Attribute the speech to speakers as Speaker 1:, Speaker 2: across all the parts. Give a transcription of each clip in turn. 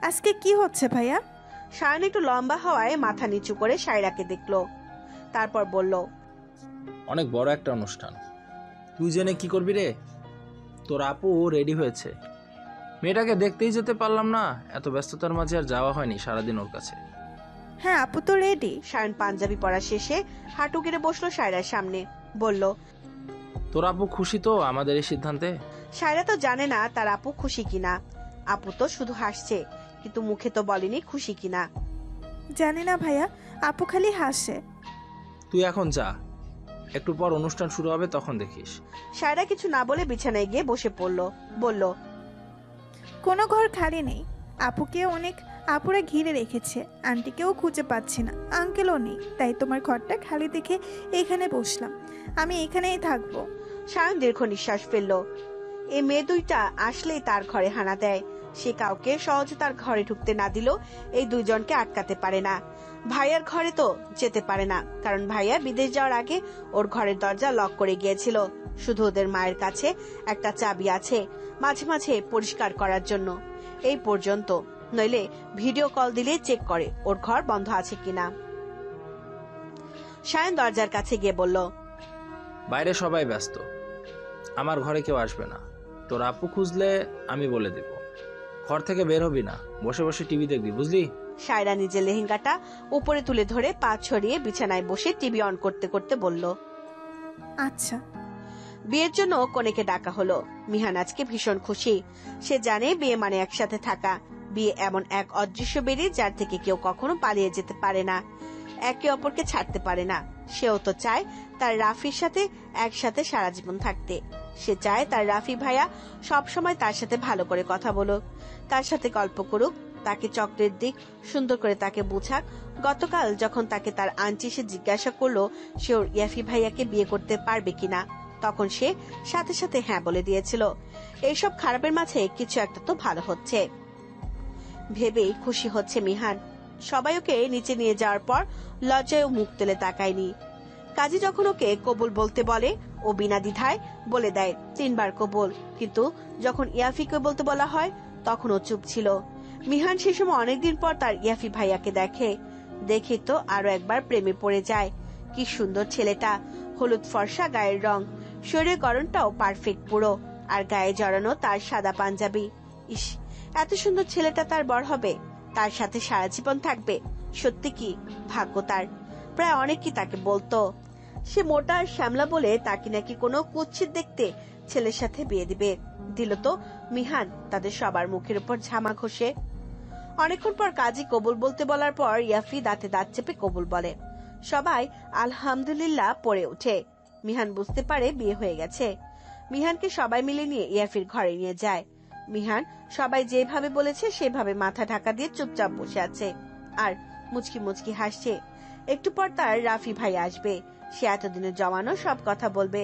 Speaker 1: আজকে কি হচ্ছে ভাইয়া?
Speaker 2: সায়ন একটু লম্বা হওয়ায় মাথা নিচু করে সায়রাকে দেখলো, তারপর বলল,
Speaker 3: অনেক বড় একটা অনুষ্ঠান। তুই জেনে কি করবি রে? তোর আপু রেডি হয়েছে। মেয়েটাকে দেখতেই যেতে পারলাম না, এত ব্যস্ততার মাঝে আর যাওয়া হয়নি সারাদিন ওর কাছে।
Speaker 1: হ্যাঁ, আপু তো রেডি।
Speaker 2: সায়ন পাঞ্জাবি পরা শেষে হাঁটু গেড়ে বসলো সায়রার সামনে, বলল,
Speaker 3: তোর আপু খুশি তো আমাদের এই সিদ্ধান্তে?
Speaker 2: সায়রা তো জানে না তার আপু খুশি কিনা। আপু তো শুধু হাসছে, কিন্তু মুখে তো বলেনি খুশি কিনা।
Speaker 1: জানি না ভাইয়া, আপু খালি হাসে।
Speaker 3: তুই এখন যা, একটু পর অনুষ্ঠান শুরু হবে, তখন দেখিস।
Speaker 2: সায়রা কিছু না বলে বিছানায় গিয়ে বসে পড়লো, বলল,
Speaker 1: কোনো ঘর খালি নেই। আপুরা ঘিরে রেখেছে। আন্টিকেও খুঁজে পাচ্ছি না, আঙ্কেলও নেই। তাই তোমার ঘরটা খালি দেখে এখানে বসলাম। আমি এখানেই থাকবো।
Speaker 2: সায়ন দীর্ঘ নিঃশ্বাস ফেললো। এই মেয়ে দুইটা আসলেই তার ঘরে হানা দেয়। সে কাউকে সহজে তার ঘরে ঢুকতে না দিলেও এই দুইজনকে আটকাতে পারে না। ভাইয়ার ঘরে তো যেতে পারে না, কারণ ভাইয়া বিদেশ যাওয়ার আগে ওর ঘরের দরজা লক করে গিয়েছিল। শুধু ওদের মায়ের কাছে একটা চাবি আছে, মাঝে মাঝে পরিষ্কার করার জন্য, এই পর্যন্ত। নইলে ভিডিও কল দিলে চেক করে ওর ঘর বন্ধ আছে কিনা। সায়ন দরজার কাছে গিয়ে বলল,
Speaker 3: বাইরে সবাই ব্যস্ত, আমার ঘরে কেউ আসবে না। তোর আপু খুঁজলে আমি বলে দেব। ঘর থেকে বের হবি না, বসে বসে টিভি দেখবি, বুঝলি?
Speaker 2: সায়রা নিজের লেহেঙ্গাটা উপরে তুলে ধরে পা ছড়িয়ে বিছানায় বসে টিভি অন করতে করতে বলল,
Speaker 1: আচ্ছা।
Speaker 2: বিয়ের জন্য কনেকে ডাকা হলো। মিহান আজকে ভীষণ খুশি। সে জানে বিয়ে মানে একসাথে থাকা। বিয়ে এমন এক অদৃশ্য বেড়ি, যার থেকে কেউ কখনো পালিয়ে যেতে পারে না, একে অপরকে ছাড়তে পারে না। সেও তো চায় তার রাফির সাথে একসাথে সারা জীবন থাকতে। সে চায় তার রাফি ভাইয়া সব সময় তার সাথে ভালো করে কথা বলুক, তার সাথে গল্প করুক, তাকে চক্রের দিক সুন্দর করে তাকে বুঝাক। গতকাল যখন তাকে তার আন্টি সে জিজ্ঞাসা করলো সে ওর ইয়াফি ভাইয়াকে বিয়ে করতে পারবে কিনা, তখন সে সাথে সাথে হ্যাঁ বলে দিয়েছিল। এইসব খারাপের মাঝে কিছু একটা তো ভালো হচ্ছে ভেবেই খুশি হচ্ছে মিহান। সবাই ওকে নিচে নিয়ে যাওয়ার পর লজ্জায় মুখ তুলে তাকায়নি। কাজী যখন ওকে কবুল বলতে বলে ও বিনা দ্বিধায় বলে দেয় 3 বার কবুল, কিন্তু যখন ইয়াফিকে বলতে বলা হয় তখন ও চুপ ছিল। মিহান সে সময় অনেকদিন পর তার ইয়াফি ভাইয়াকে দেখে তো আরো একবার প্রেমে পড়ে যায়। কি সুন্দর ছেলেটা, হলুদ ফর্সা গায়ের রং, শরীরের গড়নটাও পারফেক্ট পুরো, আর গায়ে জড়ানো তার সাদা পাঞ্জাবি। ইস, এত সুন্দর ছেলেটা তার বর হবে, তার সাথে সারা জীবন থাকবে। সত্যি কি ভাগ্য তার। প্রায় অনেকেই তাকে বলতো সে মোটা আর শ্যামলা বলে তাকে নাকি কোনো কুৎসিত দেখতে ছেলের সাথে বিয়ে দিল তো মিহান তাদের সবার মুখের উপর ঝামা ঘষে। অনেকক্ষণ পর কাজী কবুল বলতে বলার পর ইয়াফি দাঁতে দাঁত চেপে কবুল বলে। সবাই আলহামদুলিল্লাহ পড়ে ওঠে। মিহান বুঝতে পারে বিয়ে হয়ে গেছে। মিহানকে সবাই মিলে নিয়ে ইয়াফির ঘরে নিয়ে যায়। মিহান সবাই যেভাবে বলেছে সেভাবে মাথা ঢাকা দিয়ে চুপচাপ বসে আছে আর মুচকি মুচকি হাসছে। একটু পর তার রাফি ভাই আসবে। সে এতদিনে জমানো সব কথা বলবে,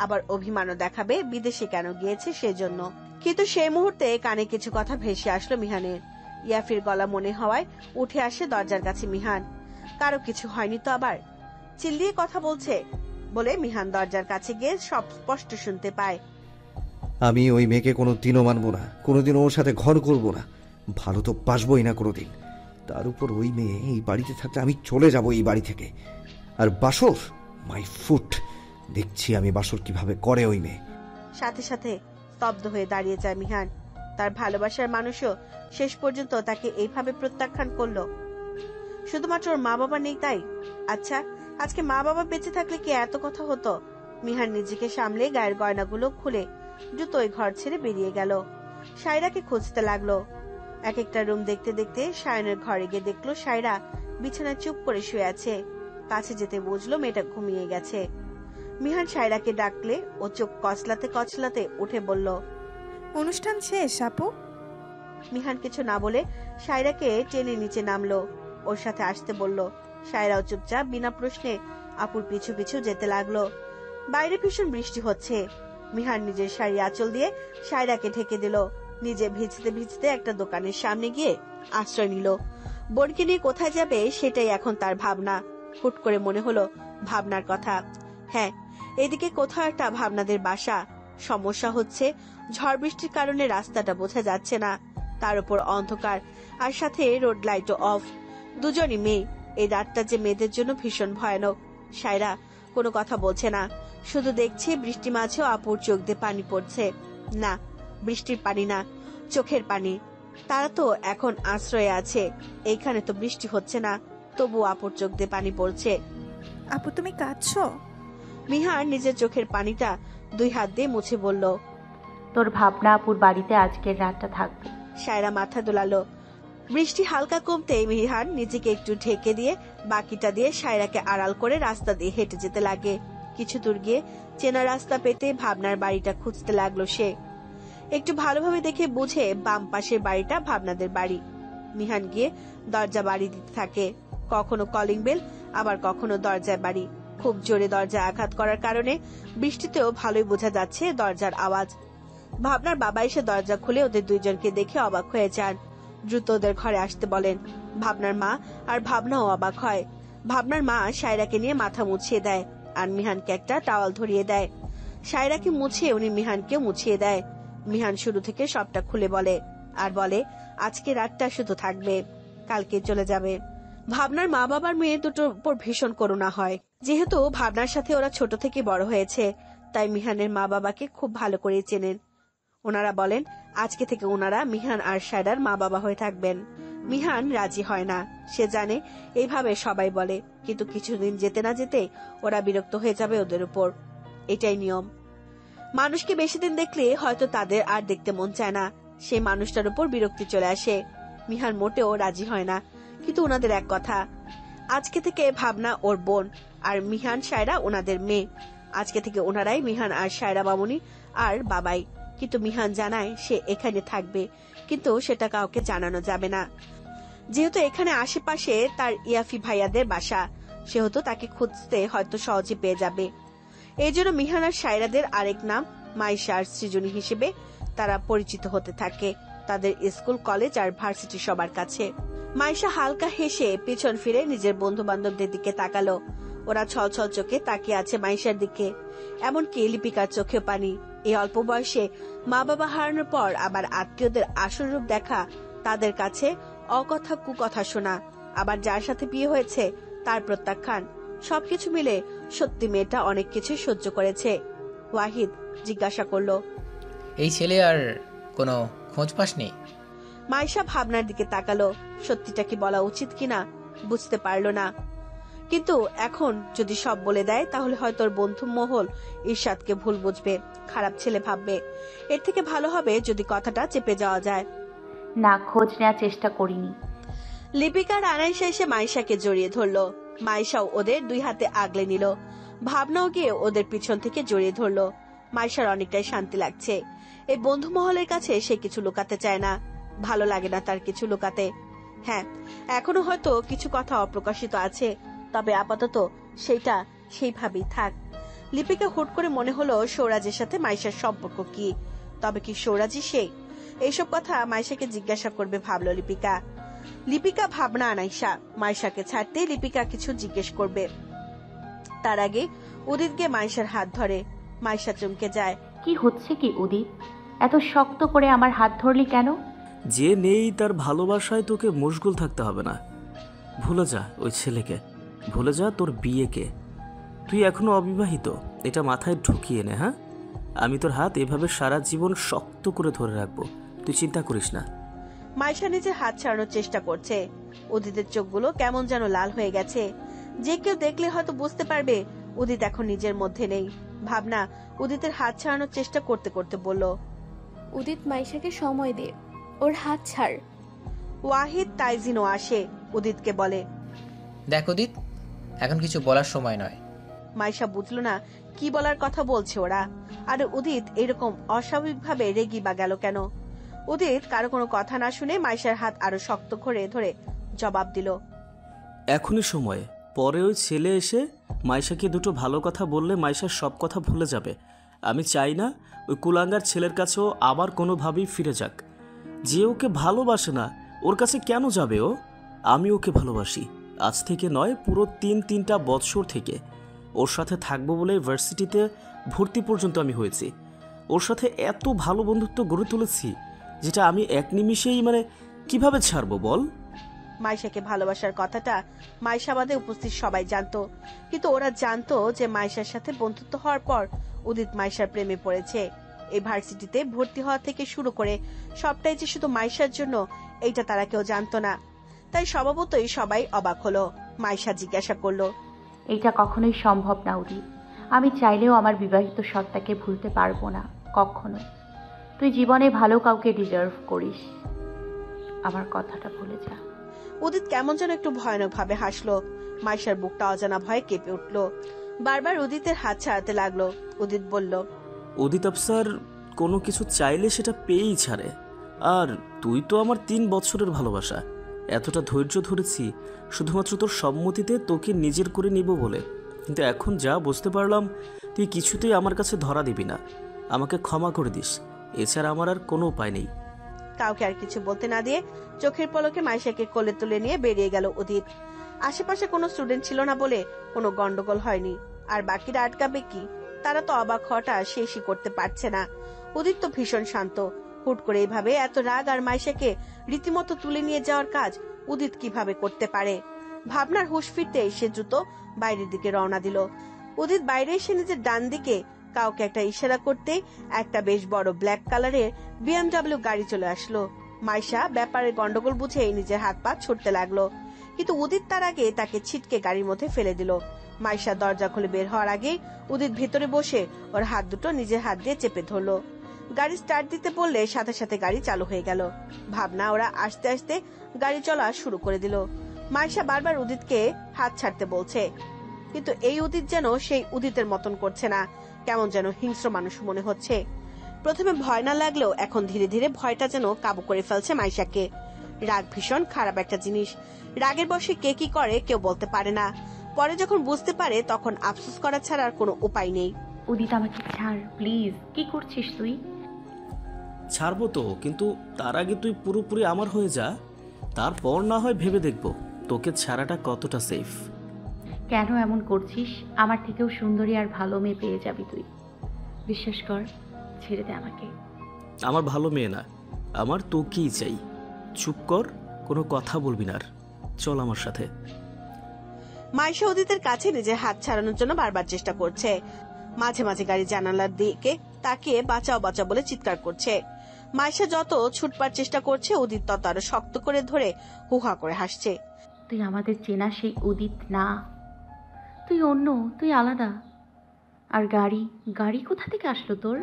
Speaker 2: আবার অভিমানও দেখাবে বিদেশে কেন গিয়েছে সেজন্য। কিন্তু সেই মুহূর্তে কানে কিছু কথা ভেসে আসলো মিহানের। ইয়াফির গলা মনে হওয়ায় উঠে আসে দরজার কাছে মিহান। কারো কিছু হয়নি তো আবার? চিল্লিয়ে কথা বলছে বলে মিহান দরজার কাছে গিয়ে সব স্পষ্ট শুনতে পায়।
Speaker 4: আমি ওই মেয়েকে কোনোদিনও মানবো না, কোনোদিন ওর সাথে ঘর করবো না, ভালো তো বাসবোই না কোনোদিন। তার উপর ওই মেয়ে এই বাড়িতে থাকলে আমি চলে যাব এই বাড়ি থেকে। আর বাসর, মাই ফুট, দেখছি আমি বাসর কিভাবে করে ওই মেয়ে।
Speaker 2: সাথে সাথে স্তব্ধ হয়ে দাঁড়িয়ে যায় মিহান। তার ভালোবাসার মানুষও শেষ পর্যন্ত তাকে এইভাবে প্রত্যাখ্যান করলো শুধুমাত্র ওর মা বাবা নেই তাই। আচ্ছা, আজকে মা বাবা বেঁচে থাকলে কি এত কথা হতো? মিহান নিজেকে সামলে গায়ের গয়নাগুলো খুলে জুতোয় ঘর ছেড়ে বেরিয়ে গেল। সায়রাকে খুঁজতে লাগলো। এক একটা রুম দেখতে দেখতে সায়নের ঘরে গিয়ে দেখলো সায়রা বিছানায় চুপ করে শুয়ে আছে। কাছে যেতে বুঝলো মেয়েটা ঘুমিয়ে গেছে। মিহান সায়রাকে ডাকলে ও চোখ কচলাতে কচলাতে উঠে বলল,
Speaker 1: অনুষ্ঠান শেষ আপু?
Speaker 2: মিহান কিছু না বলে সায়রাকে টেনে নিচে নামলো, ওর সাথে আসতে বলল। সায়রাও চুপচাপ বিনা প্রশ্নে আপুর পিছু পিছু যেতে লাগলো। বাইরে ভীষণ বৃষ্টি হচ্ছে। মিহান নিজের শাড়ি আঁচল দিয়ে সায়রাকে ঢেকে দিল। নিজে ভিজতে ভিজতে একটা দোকানের সামনে গিয়ে আশ্রয় নিল। বোনকে নিয়ে কোথায় যাবে সেটাই এখন তার ভাবনা। হুট করে মনে হলো ভাবনার কথা। হ্যাঁ, এদিকে কোথাও একটা ভাবনাদের বাসা। সমস্যা হচ্ছে ঝড় বৃষ্টির কারণে রাস্তাটা বোঝা যাচ্ছে না, তার উপর অন্ধকার, আর সাথে রোড লাইটও অফ। দুজনই মেয়ে। এই রাতটা যে মেয়েদের জন্য ভীষণ ভয়ানক। সায়রা কোনো কথা বলছে না, শুধু দেখছে বৃষ্টি মাঝেও আপুর চোখ দিয়ে পানি পড়ছে। না, বৃষ্টির পানি না, চোখের পানি। তারা তো এখন আশ্রয়ে আছে, এইখানে তো বৃষ্টি হচ্ছে না, তবু আপুর চোখ দিয়ে পানি পড়ছে।
Speaker 1: আপু তুমি কাঁদছো?
Speaker 2: মিহান নিজের চোখের পানিটা 2 হাত দিয়ে মুছে বলল।
Speaker 5: তোর ভাবনা আপুর বাড়িতে আজকের রাতটা থাকবে।
Speaker 2: সায়রা মাথা দোলালো। বৃষ্টি হালকা কমতে মিহান নিজেকে একটু ঢেকে দিয়ে বাকিটা দিয়ে সায়রাকে আড়াল করে রাস্তা দিয়ে হেঁটে যেতে লাগে। কিছু দূর গিয়ে চেনা রাস্তা পেতে ভাবনার বাড়িটা খুঁজতে লাগলো সে। একটু ভালোভাবে দেখে বুঝে বাম পাশের বাড়িটা ভাবনাদের বাড়ি। মিহান গিয়ে দরজা বাড়ি দিতে থাকে, কখনো কলিং বেল, আবার কখনো দরজায় বাড়ি। খুব জোরে দরজায় আঘাত করার কারণে বৃষ্টিতেও ভালোই বোঝা যাচ্ছে দরজার আওয়াজ। ভাবনার বাবা এসে দরজা খুলে ওদের দুইজনকে দেখে অবাক হয়ে যান। দ্রুত ওদের ঘরে আসতে বলেন। ভাবনার মা আর ভাবনাও অবাক হয়। ভাবনার মা সায়রাকে নিয়ে মাথা মুছিয়ে দেয় আর মিহানকে একটা টাওয়াল ধরিয়ে দেয়। সায়রাকে মুছিয়ে উনি মিহানকেও মুছিয়ে দেয়। মিহান শুরু থেকে সবটা খুলে বলে, আর বলে আজকে রাতটা শুধু থাকবে, কালকে চলে যাবে। ভাবনার মা বাবার মেয়ে দুটোর উপর ভীষণ করুণা হয়। যেহেতু ভাবনার সাথে ওরা ছোট থেকে বড় হয়েছে, তাই মিহানের মা বাবাকে খুব ভালো করে চেনেন। ওনারা বলেন আজকে থেকে ওনারা মিহান আর সায়রার মা বাবা হয়ে থাকবেন। মিহান রাজি হয় না, সে জানে এইভাবে সবাই বলে, কিন্তু কিছুদিন যেতে না যেতে ওরা বিরক্ত হয়ে যাবে ওদের উপর। এটাই নিয়ম। মানুষকে বেশি দিন দেখলে হয়তো তাদের আর দেখতে মন চায় না, সেই মানুষটার উপর বিরক্তি চলে আসে। মিহান মোটেও রাজি হয় না, কিন্তু ওনাদের এক কথা, আজকে থেকে ভাবনা ওর বোন আর মিহান সায়রা ওনাদের মেয়ে। আজকে থেকে ওনারাই মিহান আর সায়রা মামুনি আর বাবাই। কিন্তু মিহান জানায় সে এখানে থাকবে, কিন্তু সেটা কাউকে জানানো যাবে না। যেহেতু এখানে আশেপাশে তার ইয়াফি ভাইয়াদের বাসা, সেহেতু তাকে খুঁজতে হয়তো সহজে পেয়ে যাবে। এই জন্য মিহান আর সায়রাদের আরেক নাম মাইশা আর সৃজনী হিসেবে তারা পরিচিত হতে থাকে তাদের স্কুল, কলেজ আর ভার্সিটি সবার কাছে। মাইশা হালকা হেসে পিছন ফিরে নিজের বন্ধু বান্ধবদের দিকে তাকালো। ওরা ছলছল চোখে তাকিয়ে আছে মাইশার দিকে। এমনকি লিপিকার চোখে পানি। এই অল্প বয়সে মা বাবা হারানোর পর আবার আত্মীয়দের আসল রূপ দেখা তাদের কাছে অকথা কুকথা শোনা। আবার যার সাথে বিয়ে হয়েছে তার প্রত্যাখ্যান, সবকিছু মিলে সত্যি মেয়েটা অনেক কিছু সহ্য করেছে। ওয়াহিদ জিজ্ঞাসা করলো,
Speaker 6: এই ছেলে আর কোনো খোঁজ পাসনি?
Speaker 2: মাইশা ভাবনার দিকে তাকালো। সত্যিটা কি বলা উচিত কিনা বুঝতে পারলো না, কিন্তু এখন যদি সব বলে দেয় তাহলে হয়তো ওর বন্ধু মহল ইরশাদকে ভুল বুঝবে, খারাপ ছেলে ভাববে। এর থেকে ভালো হবে যদি কথাটা চেপে যাওয়া যায়।
Speaker 5: না, খোঁজ নেওয়ার চেষ্টা করিনি।
Speaker 2: লিপিকার আনাইশা এসে মাইশাকে জড়িয়ে ধরলো। মাইশাও ওদের 2 হাতে আগলে নিল। ভাবনাও গিয়ে ওদের পিছন থেকে জড়িয়ে ধরলো। মাইশার অনেকটাই শান্তি লাগছে। এই বন্ধু মহলের কাছে সে কিছু লুকাতে চায় না, ভালো লাগে না তার কিছু লুকাতে। হ্যাঁ, এখনো হয়তো কিছু কথা অপ্রকাশিত আছে, তবে আপাতত সেটা সেইভাবেই থাক। লিপিকা হুট করে মনে হলো সৌরাজের সাথে মাইশার সম্পর্ক কি, তবে কি সৌরাজই সে? এইসব কথা মাইশাকে জিজ্ঞাসা করবে ভাবলো লিপিকা। লিপিকা ভাবনা আনাইশা মাইশাকে ছাড়তে লিপিকা কিছু জিজ্ঞেস করবে। তার আগে উদিত গিয়ে মাইশার হাত ধরে। মাইশা চমকে যায়।
Speaker 5: কি হচ্ছে কি উদিত? এত শক্ত করে আমার হাত ধরলি কেন?
Speaker 7: যে নেই তার ভালোবাসায় তোকে মশগুল থাকতে হবে না। ভুলে যা ওই ছেলেকে, ভুলে যা তোর বিয়েকে। তুই এখনো অবিবাহিত, এটা মাথায় ঢুকিয়ে নে। হ্যাঁ, আমি তোর হাত এভাবে সারা জীবন শক্ত করে ধরে রাখবো, তুই চিন্তা করিস না।
Speaker 2: মাইশা নিজের হাত ছাড়ানোর চেষ্টা করছে। উদিতের চোখগুলো কেমন যেন লাল হয়ে গেছে। যে কেউ দেখলে হয়তো বুঝতে পারবে উদিত এখন নিজের মধ্যে নেই। ভাবনা উদিতের হাত ছাড়ানোর চেষ্টা করতে করতে বলল,
Speaker 8: উদিত মাইশাকে সময় দে, ওর হাত ছাড়।
Speaker 2: ওয়াহিদ তাইজিনও আসে, উদিতকে বলে,
Speaker 6: দেখ উদিত, এখন কিছু বলার সময় নয়।
Speaker 2: মাইশা বুঝলো না কি বলার কথা বলছে ওরা, আর উদিত এরকম অস্বাভাবিকভাবে রেগি বা গেল কেন। উদিত কারো কোনো কথা না শুনে মাইশার হাত আরো শক্ত করে ধরে জবাব দিল,
Speaker 7: এখনই সময়, পরে ওই ছেলে এসে মাইশাকে দুটো ভালো কথা বললে মাইশার সব কথা ভুলে যাবে। আমি চাই না ওই কুলাঙ্গার ছেলের কাছেও আবার কোনোভাবেই ফিরে যাক। যে ওকে ভালোবাসে না ওর কাছে কেন যাবে ও? আমি ওকে ভালোবাসি, আজ থেকে নয়, পুরো 3 বৎসর থেকে। ওর সাথে থাকবো বলে ভার্সিটিতে ভর্তি পর্যন্ত আমি হয়েছি। ওর সাথে এত ভালো বন্ধুত্ব গড়ে তুলেছি, যেটা আমি এক নিমিষেই কিভাবে ছাড়বো বল?
Speaker 2: মাইশাকে ভালোবাসার কথাটা মাইশাবাদে উপস্থিত সবাই জানতো, কিন্তু ওরা জানতো যে মাইশার সাথে বন্ধুত্ব হওয়ার পর উদিত মাইশার প্রেমে পড়েছে। এই ভার্সিটিতে ভর্তি হওয়া থেকে শুরু করে সবটাই যে শুধু মাইশার জন্য, এইটা তারা কেউ জানতো না। তাই স্বভাবতই সবাই অবাক হলো। মাইশা জিজ্ঞাসা করলো,
Speaker 5: এটা কখনোই সম্ভব না উদিত। আমি চাইলেও আমার বিবাহিত সত্তাকে ভুলতে পারবো না কখনো। তুই জীবনে ভালো কাউকে ডিজার্ভ করিস, আমার কথাটা ভুলে যা।
Speaker 2: উদিত কেমন যেন একটু ভয়ানক ভাবে হাসলো। মাইশার বুকটা অজানা ভয়ে কেঁপে উঠলো। বারবার উদিতের হাত ছাড়াতে লাগলো। উদিত বলল,
Speaker 7: উদিত আফসার কোনো কিছু চাইলে সেটা পেয়েই ছাড়ে। আর তুই তো আমার 3 বছরের ভালোবাসা। এতটা ধৈর্য ধরেছি শুধুমাত্র তোর সম্মতিতে তোকে নিজের করে নিব বলে, কিন্তু এখন যা বুঝতে পারলাম তুই কিছুতেই আমার কাছে ধরা দিবি না। আমাকে ক্ষমা করে দিস, এছাড়া আমার আর কোনো উপায় নেই।
Speaker 2: কাউকে আর কিছু বলতে না দিয়ে চোখের পলকে মাইশাকে কোলে তুলে নিয়ে বেরিয়ে গেল উদিত। আশেপাশে কোনো স্টুডেন্ট ছিল না বলে কোনো গন্ডগোল হয়নি। আর বাকিরা আটকাবে কি? তারা তো অবাক হওয়াটা শেষই করতে পারছে না। উদিত তো ভীষণ শান্ত। হুট করে এইভাবে এত রাগ আর মাইশাকে রীতিমতো তুলে নিয়ে যাওয়ার কাজ উদিত কিভাবে করতে পারে? ভাবনার হুঁশ ফিরতে সে দ্রুত বাইরের দিকে রওনা দিল। উদিত বাইরে এসে নিজের ডান দিকে কাউকে একটা ইশারা করতে একটা বেশ বড় ব্ল্যাক কালারের BMW গাড়ি চলে আসলো। মাইশা ব্যাপারে গন্ডগোল বুঝে নিজের হাত পা ছুটতে লাগলো, কিন্তু উদিত তার আগে তাকে ছিটকে গাড়ির মধ্যে ফেলে দিল। মাইশা দরজা খুলে বের হওয়ার আগে উদিত ভিতরে বসে ওর হাত দুটো নিজের হাত দিয়ে চেপে ধরলো। গাড়ি স্টার্ট দিতে বললে সাথে সাথে গাড়ি চালু হয়ে গেল। ভাবনা ওরা আস্তে আস্তে গাড়ি চলা শুরু করে দিল। মাইশা বারবার উদিতকে হাত ছাড়তে বলছে, কিন্তু এই উদিত যেন সেই উদিতের মতন করছে না। কেমন যেন হিংস্র মানুষ মনে হচ্ছে। প্রথমে ভয় না লাগলেও এখন ধীরে ধীরে ভয়টা যেন কাবু করে ফেলছে মাইশাকে। রাগ ভীষণ খারাপ একটা জিনিস। রাগের বশে কে কি করে কেউ বলতে পারে না। পরে যখন বুঝতে পারে তখন আফসোস করা ছাড়া আর কোনো উপায় নেই।
Speaker 5: উদিত আমাকে ছাড় প্লিজ। কি করছিস তুই?
Speaker 7: ছাড়বো তো, কিন্তু তার আগে তুই পুরোপুরি আমার হয়ে যা, তারপর না হয় ভেবে দেখব তোকে ছাড়াটা কতটা সেফ।
Speaker 5: কেন এমন করছিস? আমার থেকেও সুন্দরী আর ভালো মেয়ে পেয়ে যাবি তুই। বিশ্বাস কর, ছেড়ে দে আমাকে।
Speaker 7: আমার ভালো মেয়ে না, আমার তোকেই চাই। চুপ কর, কোনো কথা বলবি না আর। চল আমার সাথে।
Speaker 2: মাইশা উদিতের কাছে নিজের হাত ছাড়ানোর জন্য বারবার চেষ্টা করছে। মাঝে মাঝে গাড়ি জানালার দিকে তাকিয়ে বাঁচাও বাঁচাও বলে চিৎকার করছে। মাইশা যত ছুটবার চেষ্টা করছে উদিত তত আরো শক্ত করে ধরে হুহা করে হাসছে।
Speaker 5: তুই আমাদের চেনা সেই উদিত না, তুই অন্য, তুই আলাদা। আর গাড়ি কোথা থেকে আসলো তোর?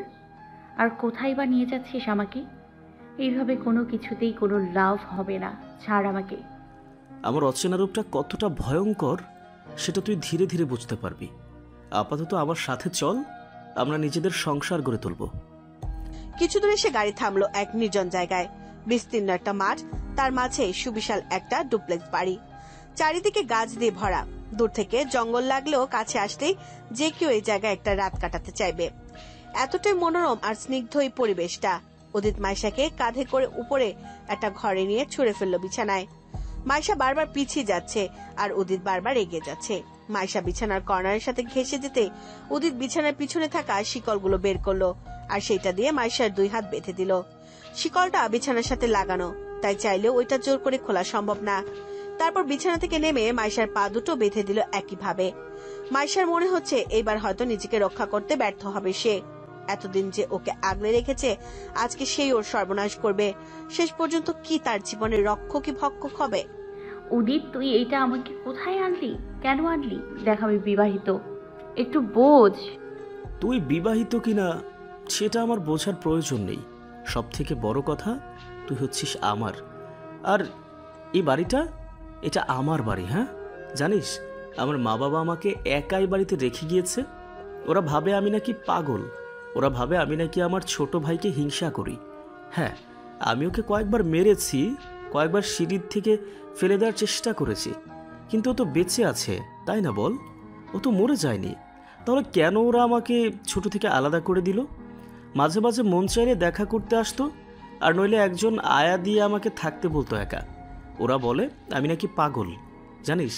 Speaker 5: আর কোথায় বা নিয়ে যাচ্ছিস আমাকে? এইভাবে কোনো কিছুতেই কোনো লাভ হবে না, ছাড় আমাকে।
Speaker 7: আমার অচেনা রূপটা কতটা ভয়ঙ্কর সেটা তুই ধীরে ধীরে বুঝতে পারবি। আপাতত আমার সাথে চল, আমরা নিজেদের সংসার গড়ে তুলব।
Speaker 2: কিছু দূরে সে গাড়ি থামলো এক নির্জন জায়গায়। বিস্তীর্ণ একটা মাঠ, তার মাঝে সুবিশাল একটা ডুপ্লেক্স বাড়ি, চারিদিকে গাছ দিয়ে ভরা। দূর থেকে জঙ্গল লাগলেও কাছে আসলেই যে কেউ এই জায়গায় একটা রাত কাটাতে চাইবে। এতটাই মনোরম আর স্নিগ্ধ এই পরিবেশটা। উদিত মাইশাকে কাঁধে করে উপরে একটা ঘরে নিয়ে ছুঁড়ে ফেললো বিছানায়। মাইশা বারবার পিছিয়ে যাচ্ছে আর উদিত বারবার এগিয়ে যাচ্ছে। মাইশা বিছানার কর্নারের সাথে ঘেঁষে দিতে উদিত বিছানার পিছনে থাকা শিকলগুলো বের করলো আর সেইটা দিয়ে মাইশার 2 হাত বেঁধে দিল। শিকলটা বিছানার সাথে লাগানো, তাই চাইলেও ওইটা জোর করে খোলা সম্ভব না। তারপর বিছানা থেকে নেমে মাইশার পা দুটো বেঁধে দিল একইভাবে। মাইশার মনে হচ্ছে এইবার হয়তো নিজেকে রক্ষা করতে ব্যর্থ হবে সে। এতদিন যে ওকে আগলে রেখেছে, আজকে সেই ওর সর্বনাশ করবে। শেষ পর্যন্ত কি তার জীবনের রক্ষকই ভক্ষক হবে?
Speaker 5: উদিত, তুই এইটা আমাকে কোথায় আনলি? কেন আনলি? দেখ আমি বিবাহিত, একটু বোঝ।
Speaker 7: তুই বিবাহিত কিনা সেটা আমার বোঝার প্রয়োজন নেই। সব থেকে বড় কথা, তুই হচ্ছিস আমার। আর এই বাড়িটা, এটা আমার বাড়ি। হ্যাঁ, জানিস আমার মা বাবা আমাকে একাই বাড়িতে রেখে গিয়েছে। ওরা ভাবে আমি নাকি পাগল, ওরা ভাবে আমি নাকি আমার ছোট ভাইকে হিংসা করি। হ্যাঁ, আমি ওকে কয়েকবার মেরেছি, কয়েকবার সিঁড়ির থেকে ফেলে দেওয়ার চেষ্টা করেছি, কিন্তু ও তো বেঁচে আছে, তাই না বল? ও তো মরে যায়নি। তাহলে কেন ওরা আমাকে ছোট থেকে আলাদা করে দিল? মাঝে মাঝে মন চাইলে দেখা করতে আসতো, আর নইলে একজন আয়া দিয়ে আমাকে থাকতে বলতো একা। ওরা বলে আমি নাকি পাগল। জানিস,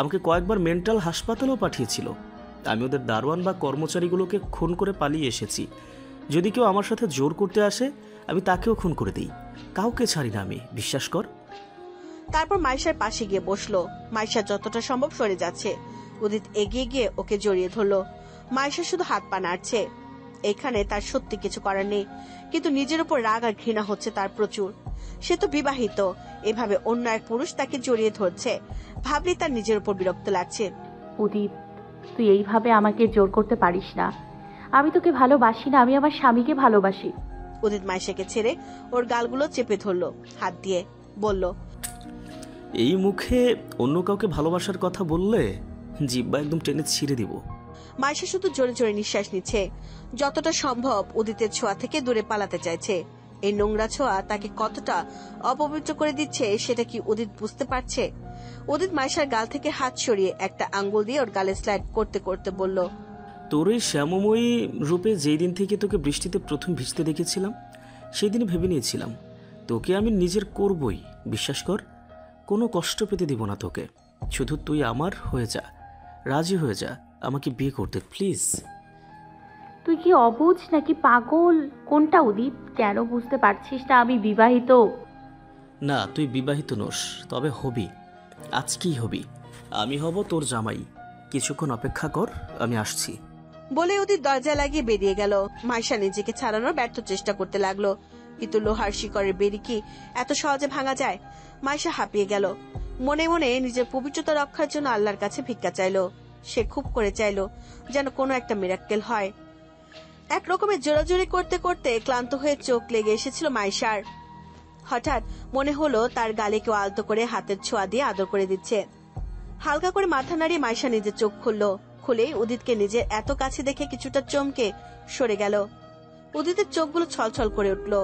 Speaker 7: আমাকে কয়েকবার মেন্টাল হাসপাতালেও পাঠিয়েছিল। আমি ওদের দারোয়ান বা কর্মচারীগুলোকে খুন করে পালিয়ে এসেছি। যদি কেউ আমার সাথে জোর করতে আসে, আমি তাকেও খুন করে দিই। কাউকে ছাড়ি না আমি, বিশ্বাস কর।
Speaker 2: তারপর মাইশার পাশে গিয়ে বসলো। মাইশা যতটা সম্ভব সরে যাচ্ছে। উদিত এগিয়ে গিয়ে ওকে জড়িয়ে ধরলো। মাইশা শুধু হাত পা নাড়ছে। এখানে তার সত্যি কিছু করার নেই, কিন্তু নিজের উপর রাগ আর ঘৃণা হচ্ছে তার প্রচুর। সে তো বিবাহিত, এভাবে অন্য এক পুরুষ তাকে জড়িয়ে ধরছে, ভাবলে তার নিজের উপর বিরক্ত লাগছে।
Speaker 5: উদিত, তুই এইভাবে আমাকে জোর করতে পারিস না। আমি তোকে ভালোবাসি না, আমি আমার স্বামীকে ভালোবাসি।
Speaker 2: উদিত মাইশাকে ছেড়ে ওর গালগুলো চেপে ধরলো হাত দিয়ে, বলল,
Speaker 7: এই মুখে অন্য কাউকে ভালোবাসার কথা বললে জিব্বা একদম টেনে ছিঁড়ে দিব।
Speaker 2: মাইশা শুধু জোরে জোরে নিঃশ্বাস নিচ্ছে, যতটা সম্ভব উদিতের ছোঁয়া থেকে দূরে পালাতে চাইছে। এই নোংরা ছোঁয়া তাকে কতটা অপবিত্র করে দিচ্ছে সেটা কি উদিত বুঝতে পারছে? উদিত মাইশার গাল থেকে হাত সরিয়ে একটা আঙ্গুল দিয়ে ওর গালে স্লাইড করতে করতে বলল,
Speaker 7: তোর এই শ্যামময়ী রূপে যেই দিন থেকে তোকে বৃষ্টিতে প্রথম ভিজতে দেখেছিলাম, সেই দিনই ভেবে নিয়েছিলাম তোকে আমি নিজের করবই। বিশ্বাস কর, কোনো কষ্ট পেতে দিব না তোকে। শুধু তুই আমার হয়ে যা, রাজি হয়ে যা আমাকে বিয়ে করতে, প্লিজ।
Speaker 5: তুই কি অবুঝ নাকি পাগল? কোনটা উদিত? কেন বুঝতে পারছিস না আমি বিবাহিত?
Speaker 7: না, তুই বিবাহিত নোস, তবে হবি, আজকেই হবি। আমি হব তোর জামাই। কিছুক্ষণ অপেক্ষা কর, আমি আসছি।
Speaker 2: বলে উদিত দরজা লাগিয়ে বেরিয়ে গেল। মাইশা নিজেকে ছাড়ানোর ব্যর্থ চেষ্টা করতে লাগলো, কিন্তু লোহার শিকড়ের বেড়ি কি এত সহজে ভাঙা যায়? মাইশা হাঁপিয়ে গেল। মনে মনে নিজের পবিত্রতা রক্ষার জন্য আল্লাহর কাছে ভিক্ষা চাইলো। সে খুব করে চাইলো যেন কোনো একটা মিরাক্কেল হয়। এক রকমের জোরাজোরি করতে করতে ক্লান্ত হয়ে চোখ লেগে এসেছিল মাইশার। হঠাৎ মনে হলো তার গালে কেউ আলতো করে হাতের ছোঁয়া দিয়ে আদর করে দিচ্ছে। হালকা করে মাথা নাড়িয়ে মাইশা নিজের চোখ খুললো। খুলেই উদিতকে নিজের এত কাছে দেখে কিছুটা চমকে সরে গেল। উদিতের চোখগুলো ছলছল করে উঠল।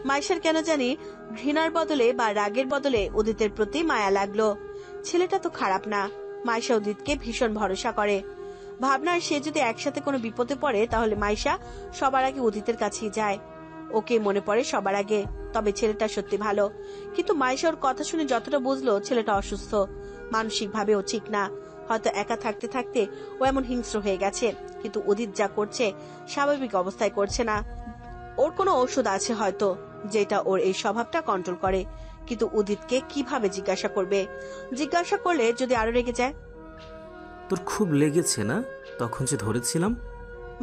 Speaker 2: মাইশার কেন জানি ঘৃণার বদলে বা রাগের বদলে উদিতের প্রতি মায়া লাগলো। ছেলেটা তো খারাপ না। মাইশা উদিতকে ভীষণ ভরসা করে। ভাবনার সে যদি একসাথে কোনো বিপদে পড়ে তাহলে মাইশা সবার আগে উদিতের কাছেই যায়। ওকে মনে পড়ে সবার আগে। তবে ছেলেটা সত্যি ভালো, কিন্তু মাইশা ওর কথা শুনে যতটা বুঝলো ছেলেটা অসুস্থ, মানসিক ভাবে ও ঠিক না। হয়তো একা থাকতে থাকতে ও এমন হিংস্র হয়ে গেছে। কিন্তু উদিত যা করছে স্বাভাবিক অবস্থায় করছে না। ওর কোনো ঔষধ আছে হয়তো, যেটা ওর এই স্বভাবটা কন্ট্রোল করে। কিন্তু উদিতকে কিভাবে জিজ্ঞাসা করবে? জিজ্ঞাসা করলে যদি আরো রেগে যায়।
Speaker 7: তোর খুব লেগেছে না তখন যে ধরেছিলাম?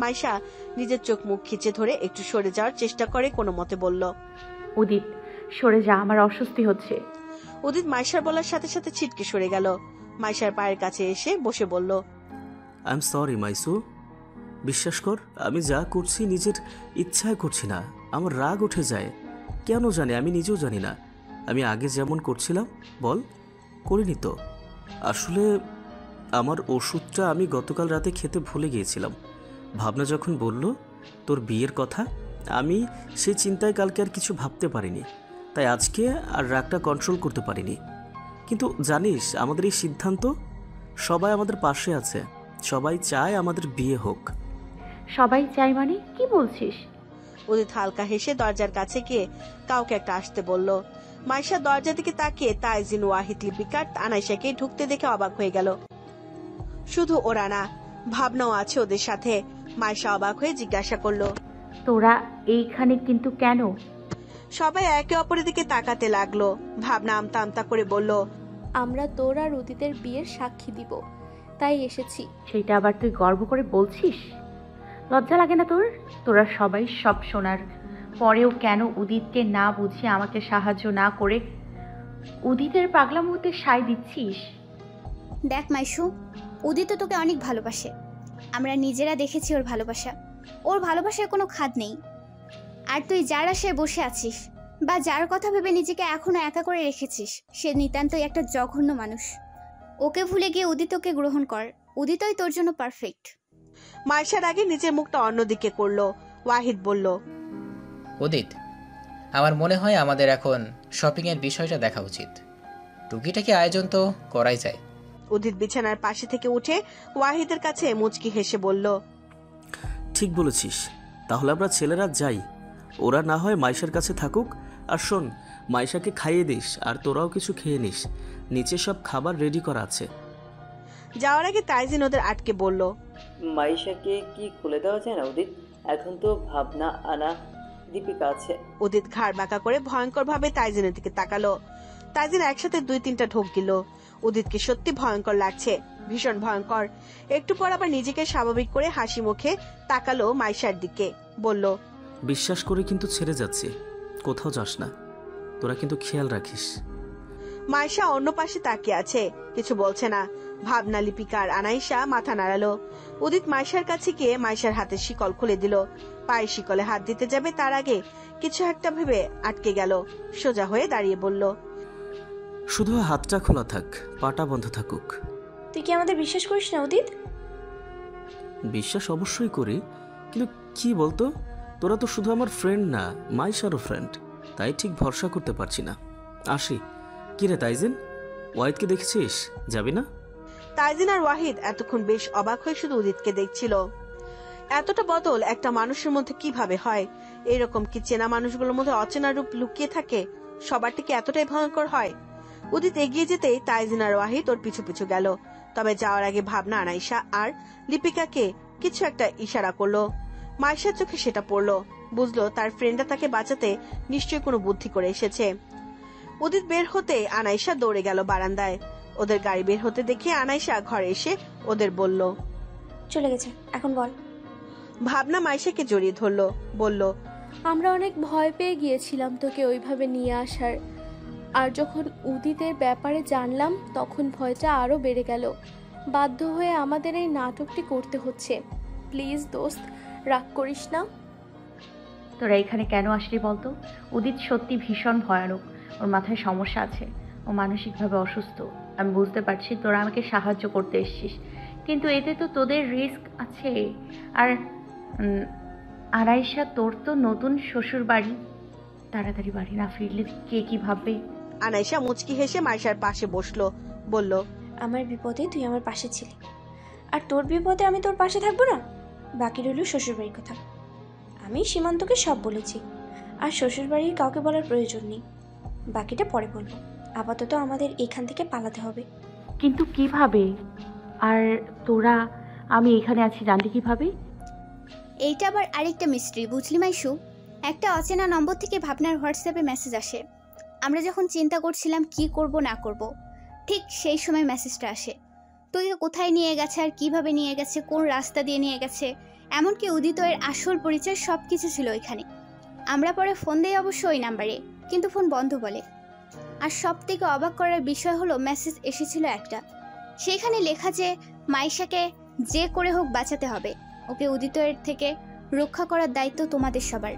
Speaker 2: মাইশা নিজের চোখ মুখ খিচে ধরে একটু সরে যাওয়ার চেষ্টা করে কোনো মতে বলল,
Speaker 5: উদিত, সরে যা, আমার অস্বস্তি হচ্ছে।
Speaker 2: উদিত মাইশার বলার সাথে সাথে ছিটকে সরে গেল। মাইশার পায়ের কাছে এসে বসে বলল,
Speaker 7: আই এম সরি মাইসু। বিশ্বাস কর, আমি যা করছি নিজের ইচ্ছায় করছি না। আমার রাগ উঠে যায়, কেন জানি, আমি নিজেও জানি না। আমি আগে যেমন করছিলাম বল, করিনি তো। আসলে আমার ওষুধটা আমি গতকাল রাতে খেতে ভুলে গিয়েছিলাম। ভাবনা যখন বলল তোর বিয়ের কথা, আমি সেই চিন্তায় কালকে আর কিছু ভাবতে পারিনি, তাই আজকে আর রাগটা কন্ট্রোল করতে পারিনি। কিন্তু জানিস, আমাদের এই সিদ্ধান্ত, সবাই আমাদের পাশে আছে, সবাই চায় আমাদের বিয়ে হোক।
Speaker 5: সবাই চাই মানে কি বলছিস?
Speaker 2: উদিত হালকা হেসে দরজার কাছে গিয়ে কাউকে একটা আসতে বলল। মাইশা দরজা দিকে তাকিয়ে তাইজিন, ওয়াহিদ, লিপিকার, আনাইশাকে ঢুকতে দেখে অবাক হয়ে গেল। শুধু ওরা না, ভাবনাও আছে ওদের সাথে। মাইশা অবাক হয়ে জিজ্ঞাসা করলো,
Speaker 5: তোরা এইখানে কিন্তু কেন?
Speaker 2: সবাই একে অপরের দিকে তাকাতে লাগলো। ভাবনা আমতা আমতা করে বলল,
Speaker 8: আমরা তোর আর উদিতের বিয়ের সাক্ষী দিব, তাই এসেছি।
Speaker 5: সেটা আবার তুই গর্ব করে বলছিস? লজ্জা লাগে না তোর? তোরা সবাই সব শোনার পরেও কেন উদিতকে না বুঝিয়ে আমাকে সাহায্য না করে উদিতের পাগলামোতে সায় দিচ্ছিস?
Speaker 9: দেখ মাইশু, উদিত তোকে অনেক ভালোবাসে। আমরা নিজেরা দেখেছি ওর ভালোবাসা। ওর ভালোবাসায় কোনো খাদ নেই। আর তুই যার আশায় বসে আছিস বা যার কথা ভেবে নিজেকে এখনো একা করে রেখেছিস, সে নিতান্তই একটা জঘন্য মানুষ। ওকে ভুলে গিয়ে উদিতকে গ্রহণ কর। উদিতই তোর জন্য পারফেক্ট।
Speaker 2: মাইশার আগে নিজের মুখটা অন্যদিকে করলো। ওয়াহিদ বলল,
Speaker 6: উদিত, আমার মনে হয় আমাদের এখন শপিংয়ের বিষয়টা দেখা উচিত। টুকিটাকি আয়োজন তো করাই যায়।
Speaker 2: উদিত বিছানার পাশে থেকে উঠে ওয়াহিদের কাছে মুচকি হেসে বলল,
Speaker 7: ঠিক বলেছিস, তাহলে আমরা ছেলেরা যাই। ওরা না হয় মাইশার কাছে থাকুক। আর শোন, মাইশাকে খাইয়ে দিস, আর তোরাও কিছু খেয়ে নিস। নিচে সব খাবার রেডি করা আছে।
Speaker 2: যাওয়ার আগে তাইজিন ওদের আটকে বলল,
Speaker 10: মাইশাকে কি খুলে দেওয়া যায় না উদিত? এখন তো ভাবনা আনা দীপিকা আছে।
Speaker 2: উদিত ঘাড় বাঁকা করে ভয়ঙ্কর ভাবে তাইজিনের দিকে তাকালো। তাইজিন একসাথে 2-3টা ঢোক দিল। উদিতকে সত্যি ভয়ঙ্কর লাগছে, ভীষণ ভয়ঙ্কর। একটু পর আবার নিজেকে স্বাভাবিক করে হাসি মুখে তাকালো মাইশার দিকে, বলল,
Speaker 7: বিশ্বাস করে কিন্তু ছেড়ে যাচ্ছি, কোথাও যাস না, তোরা কিন্তু খেয়াল রাখিস।
Speaker 2: মাইশা অন্য পাশে তাকিয়ে আছে, কিছু বলছে না। ভাবনা, লিপিকা আর আনাইশা মাথা নাড়ালো। উদিত মাইশার কাছে গিয়ে মাইশার হাতের শিকল খুলে দিল। পায়ের শিকলে হাত দিতে যাবে তার আগে কিছু একটা ভেবে আটকে গেল। সোজা হয়ে দাঁড়িয়ে বলল,
Speaker 7: শুধু হাতটা খোলা থাক, পাটা বন্ধ থাকুক।
Speaker 11: তুই কি আমাদের বিশ্বাস করিস না উদিত?
Speaker 7: বিশ্বাস অবশ্যই করি, কিন্তু কি বলতো, তোরা তো শুধু আমার ফ্রেন্ড না, মাইশারও ফ্রেন্ড, তাই ঠিক ভরসা করতে পারছি না। আসি। কিরে তাইজিন, ওয়াহিদকে দেখেছিস? যাবি না?
Speaker 2: তাইজিন আর ওয়াহিদ এতক্ষণ বেশ অবাক হয়ে শুধু উদিতকে দেখছিল। এতটা বদল একটা মানুষের মধ্যে কিভাবে হয়? এরকম কি চেনা মানুষগুলোর মধ্যে অচেনা রূপ লুকিয়ে থাকে? সবার থেকে এতটাই ভয়ঙ্কর হয়? উদিত এগিয়ে যেতেই তাইজিন আর ওয়াহিদ ওর পিছু পিছু গেল। তবে যাওয়ার আগে ভাবনা আনাইশা আর লিপিকাকে কিছু একটা ইশারা করলো। মাইশার চোখে সেটা পড়লো, বুঝলো তার ফ্রেন্ডরা তাকে বাঁচাতে নিশ্চয়ই কোনো বুদ্ধি করে এসেছে। উদিত বের হতে আনাইশা দৌড়ে গেল বারান্দায়। ওদের গাড়ি বের হতে দেখে আনাইশা ঘরে এসে ওদের বলল,
Speaker 11: চলে গেছে, এখন বল।
Speaker 2: ভাবনা মাইশাকে জড়িয়ে ধরলো, বলল,
Speaker 8: আমরা অনেক ভয় পেয়ে গিয়েছিলাম তোকে ওইভাবে নিয়ে আসার, আর যখন উদিতের ব্যাপারে জানলাম তখন ভয়টা আরও বেড়ে গেল। বাধ্য হয়ে আমাদের এই নাটকটি করতে হচ্ছে। প্লিজ দোস্ত, রাগ করিস না।
Speaker 5: তোরা এখানে কেন আসলি বলতো? উদিত সত্যি ভীষণ ভয়ানক, ওর মাথায় সমস্যা আছে, ও মানসিকভাবে অসুস্থ। আমি বুঝতে পারছি তোরা আমাকে সাহায্য করতে এসেছিস, কিন্তু এতে তো তোদের রিস্ক আছে। আর আনাইশা, তোর তো নতুন শ্বশুর বাড়ি, তাড়াতাড়ি বাড়ি না ফিরলে কে কি ভাববে?
Speaker 2: আনাইশা মুচকি হেসে মাইশার পাশে বসলো, বলল,
Speaker 11: আমার বিপদে তুই আমার পাশে ছিলি, আর তোর বিপদে আমি তোর পাশে থাকবো না? বাকি রইল শ্বশুরবাড়ির কথা। আমি সীমান্তকে সব বলেছি, আর শ্বশুরবাড়ির কাউকে বলার প্রয়োজন নেই। বাকিটা পরে বলবো। আপাতত আমাদের এখান থেকে পালাতে হবে।
Speaker 5: কিন্তু কিভাবে? আর তোরা, আমি এখানে আছি জানলি কিভাবে?
Speaker 9: এইটা আবার আরেকটা মিস্ট্রি, বুঝলি মাইশু? একটা অচেনা নম্বর থেকে ভাবনার হোয়াটসঅ্যাপে মেসেজ আসে। আমরা যখন চিন্তা করছিলাম কি করব না করব, ঠিক সেই সময় মেসেজটা আসে। তোকে কোথায় নিয়ে গেছে আর কিভাবে নিয়ে গেছে, কোন রাস্তা দিয়ে নিয়ে গেছে, এমনকি উদিতের আসল পরিচয় সব কিছু ছিল ওইখানে। আমরা পরে ফোন দিই অবশ্য ওই নাম্বারে, কিন্তু ফোন বন্ধ বলে। আর সব থেকে অবাক করার বিষয় হলো, মেসেজ এসেছিল একটা, সেইখানে লেখা যে মাইশাকে যে করে হোক বাঁচাতে হবে, ওকে উদিতের থেকে রক্ষা করার দায়িত্ব তোমাদের সবার।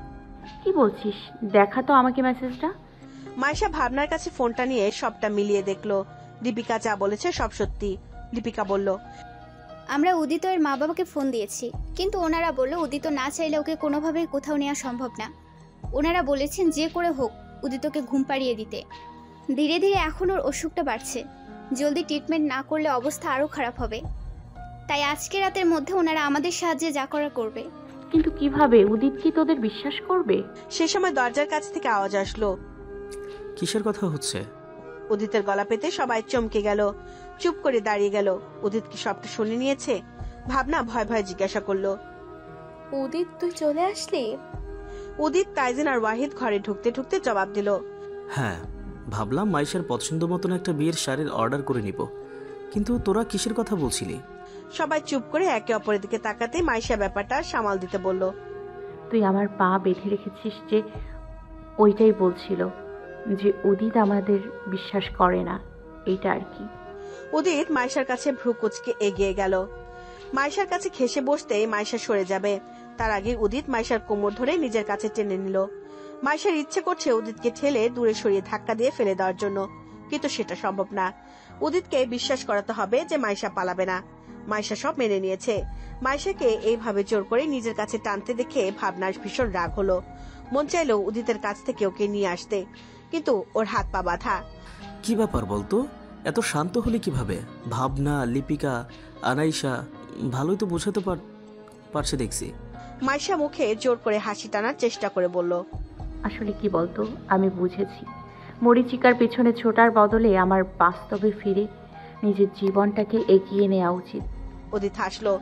Speaker 5: কি বলছিস? দেখা তো আমাকে মেসেজটা।
Speaker 2: মাইশা ভাবনার কাছে ফোনটা নিয়ে সবটা মিলিয়ে দেখলো। দীপিকা যা বলেছে সব সত্যি। দীপিকা বলল,
Speaker 9: আমরা উদিতের মা বাবাকে ফোন দিয়েছি, কিন্তু ওনারা বললো উদিত না চাইলে ওকে কোনোভাবেই কোথাও নেওয়া সম্ভব না। ওনারা বলেছেন যে করে হোক উদিতকে ঘুম পাড়িয়ে দিতে। ধীরে ধীরে এখন ওর অসুখটা বাড়ছে, জলদি ট্রিটমেন্ট না করলে অবস্থা আরও খারাপ হবে। তাই আজকে রাতের মধ্যে ওনারা আমাদের সাহায্যে যা করার করবে।
Speaker 5: কিন্তু কিভাবে? উদিত কি তোদের বিশ্বাস করবে?
Speaker 2: সে সময় দরজার কাছ থেকে আওয়াজ আসলো।
Speaker 7: কিসের কথা হচ্ছে?
Speaker 2: উদিতের গলা পেতে সবাই চমকে গেল, চুপ করে দাঁড়িয়ে গেল। উদিত কি সবটা শুনে নিয়েছে? ভাবনা ভয় ভয় জিজ্ঞাসা করলো,
Speaker 8: উদিত তুই চলে আসলি?
Speaker 2: উদিত, তাইজিন আর ওয়াহিদ ঘরে ঢুকতে ঢুকতে জবাব দিল,
Speaker 7: হ্যাঁ, ভাবলাম মাইশার পছন্দ মতন একটা বিয়ের শাড়ির অর্ডার করে নিব, কিন্তু তোরা কিসের কথা বলছিলি?
Speaker 2: সবাই চুপ করে একে অপরের দিকে তাকাতে মাইশা ব্যাপারটা সামাল দিতে বলল,
Speaker 5: তুই আমার পা বেঁধে রেখেছিস যে? ওইটাই বলছিল যে উদিত আমাদের বিশ্বাস করে না, এইটা আর কি।
Speaker 2: উদিত মাইশার কাছে ভ্রু কুচকে এগিয়ে গেল। মাইশার কাছে ঘেসে বসতেই মাইশা সরে যাবে, তার আগে উদিত মাইশার কোমর ধরে নিজের কাছে টেনে নিল। মাইশার ইচ্ছে করছে উদিতকে ঠেলে দূরে সরিয়ে ধাক্কা দিয়ে ফেলে দেওয়ার জন্য, কিন্তু সেটা সম্ভব না। উদিতকে বিশ্বাস করাতে হবে যে মাইশা পালাবে না। মাইশা সব মেনে নিয়েছে। মাইশাকে এইভাবে জোর করে নিজের কাছে টানতে দেখে ভাবনার ভীষণ রাগ হলো। মন চাইলো উদিতের কাছ থেকে ওকে নিয়ে আসতে, কিন্তু ওর হাত পা বাঁধা।
Speaker 7: কি ব্যাপার বলতো, এত শান্ত হলে কিভাবে? ভাবনা, লিপিকা, আনাইশা ভালোই তো বোঝাতে পারছে দেখছি।
Speaker 2: মাইশা মুখে জোর করে হাসি টানার চেষ্টা করে বলল,
Speaker 5: আসলে কি বলতো, আমি বুঝেছি মরিচিকার পেছনে ছোটার বদলে আমার বাস্তবে ফিরে নিজের জীবনটাকে এগিয়ে নেওয়া উচিত।
Speaker 2: উদিত হাসলো,